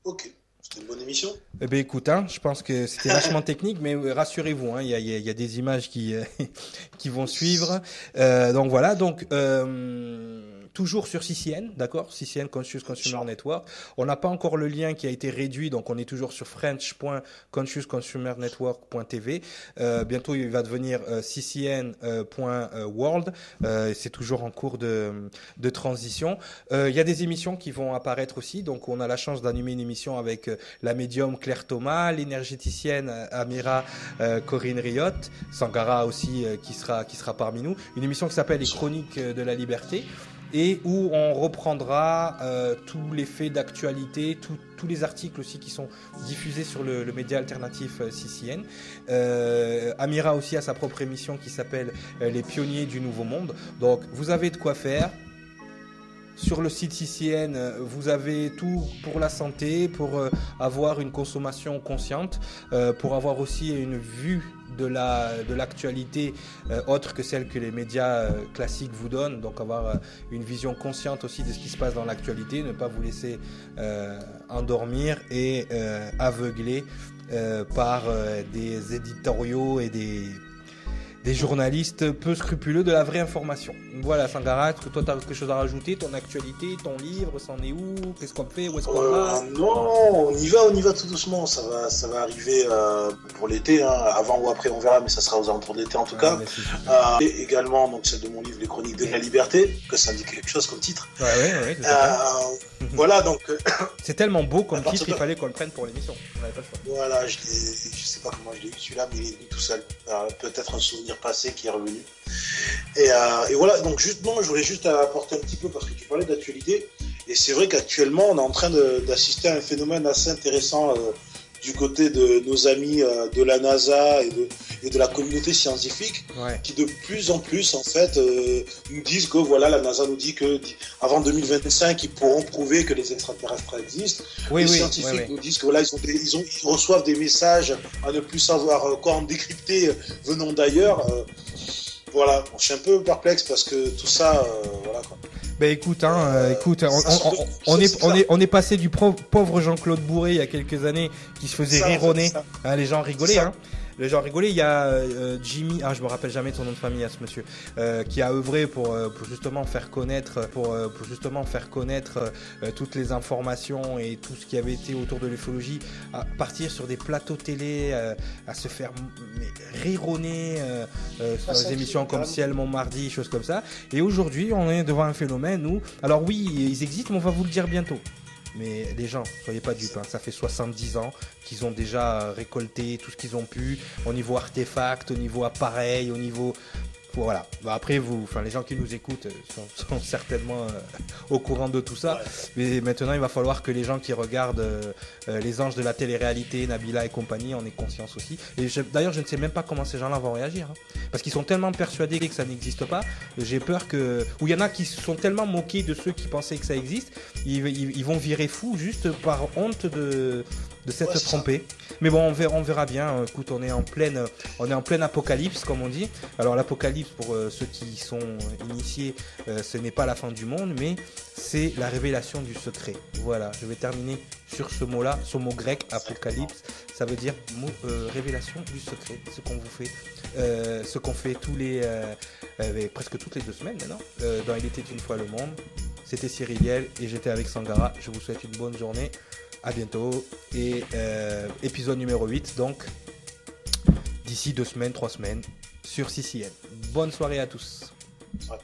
Ok, C'est une bonne émission. Eh ben écoute, hein, je pense que c'était vachement technique, mais rassurez-vous, hein, il y a des images qui qui vont suivre. Donc voilà, donc toujours sur CCN, d'accord, CCN Conscious Consumer Network. On n'a pas encore le lien qui a été réduit, donc on est toujours sur french.consciousconsumernetwork.tv. Bientôt, il va devenir ccn.world. C'est toujours en cours de transition. Il y a des émissions qui vont apparaître aussi, donc on a la chance d'animer une émission avec la médium Claire Thomas, l'énergéticienne Amira Corinne Riot, Sangara aussi qui sera parmi nous. Une émission qui s'appelle Les Chroniques de la Liberté, et où on reprendra tous les faits d'actualité, tous les articles aussi qui sont diffusés sur le média alternatif CCN. Amira aussi a sa propre émission qui s'appelle Les Pionniers du Nouveau Monde. Donc vous avez de quoi faire. Sur le site CCN, vous avez tout pour la santé, pour avoir une consommation consciente, pour avoir aussi une vue de l'actualité autre que celle que les médias classiques vous donnent, donc avoir une vision consciente aussi de ce qui se passe dans l'actualité, ne pas vous laisser endormir et aveugler par des éditoriaux et des journalistes peu scrupuleux de la vraie information. Voilà, Sangara, est-ce que toi tu as quelque chose à rajouter? Ton actualité, ton livre, c'en est où? Qu'est-ce qu'on fait? Où est-ce qu'on va? Non, on y va tout doucement. Ça va arriver pour l'été, hein. Avant ou après, on verra, mais ça sera aux alentours de l'été en tout cas. Et également, donc celle de mon livre, Les Chroniques de la Liberté, que ça indique quelque chose comme titre. Ouais. Voilà, donc. C'est tellement beau comme titre, il fallait qu'on le prenne pour l'émission. On n'avait pas le choix. Voilà, je sais pas comment je l'ai eu celui-là, mais il est venu tout seul. Peut-être un souvenir passé qui est revenu. Et voilà, donc justement, je voulais juste apporter un petit peu, parce que tu parlais d'actualité, et c'est vrai qu'actuellement, on est en train d'assister à un phénomène assez intéressant du côté de nos amis de la NASA et de la communauté scientifique, qui de plus en plus, en fait, nous disent que, voilà, la NASA nous dit que avant 2025, ils pourront prouver que les extraterrestres existent. Les scientifiques nous disent que, voilà, ils reçoivent des messages à ne plus savoir quoi en décrypter venant d'ailleurs. Voilà, je suis un peu perplexe parce que tout ça, voilà quoi. Ben écoute, on est passé du pauvre Jean-Claude Bourré il y a quelques années qui se faisait rironner, hein, les gens rigolaient, hein. Les gens rigolaient. Il y a Jimmy, je me rappelle jamais de son nom de famille à ce monsieur, qui a œuvré pour justement faire connaître, pour justement faire connaître toutes les informations et tout ce qui avait été autour de l'ufologie, à partir sur des plateaux télé, à se faire rironner sur des émissions comme Ciel Montmardi, choses comme ça. Et aujourd'hui, on est devant un phénomène où, alors oui, ils existent, mais on va vous le dire bientôt. Mais les gens, soyez pas dupes, hein, ça fait 70 ans qu'ils ont déjà récolté tout ce qu'ils ont pu, au niveau artefact, au niveau appareil, au niveau... Voilà. Bah après, les gens qui nous écoutent sont certainement au courant de tout ça. Mais maintenant, il va falloir que les gens qui regardent les anges de la télé-réalité, Nabila et compagnie, en aient conscience aussi. Et d'ailleurs, je ne sais même pas comment ces gens-là vont réagir, hein, parce qu'ils sont tellement persuadés que ça n'existe pas. J'ai peur que, ou il y en a qui sont tellement moqués de ceux qui pensaient que ça existe, ils vont virer fous juste par honte de s'être trompé. Mais bon, on verra bien. Écoute, on est en pleine apocalypse, comme on dit. Alors l'apocalypse, pour ceux qui sont initiés, ce n'est pas la fin du monde, mais c'est la révélation du secret. Voilà, je vais terminer sur ce mot-là, ce mot grec, apocalypse. Ça veut dire révélation du secret. Ce qu'on fait presque toutes les 2 semaines maintenant, dans Il était une fois le monde. C'était Cyriliel et j'étais avec Sangara. Je vous souhaite une bonne journée. À bientôt. Et épisode numéro 8, donc d'ici 2 semaines, 3 semaines, sur CCN. Bonne soirée à tous. Ouais.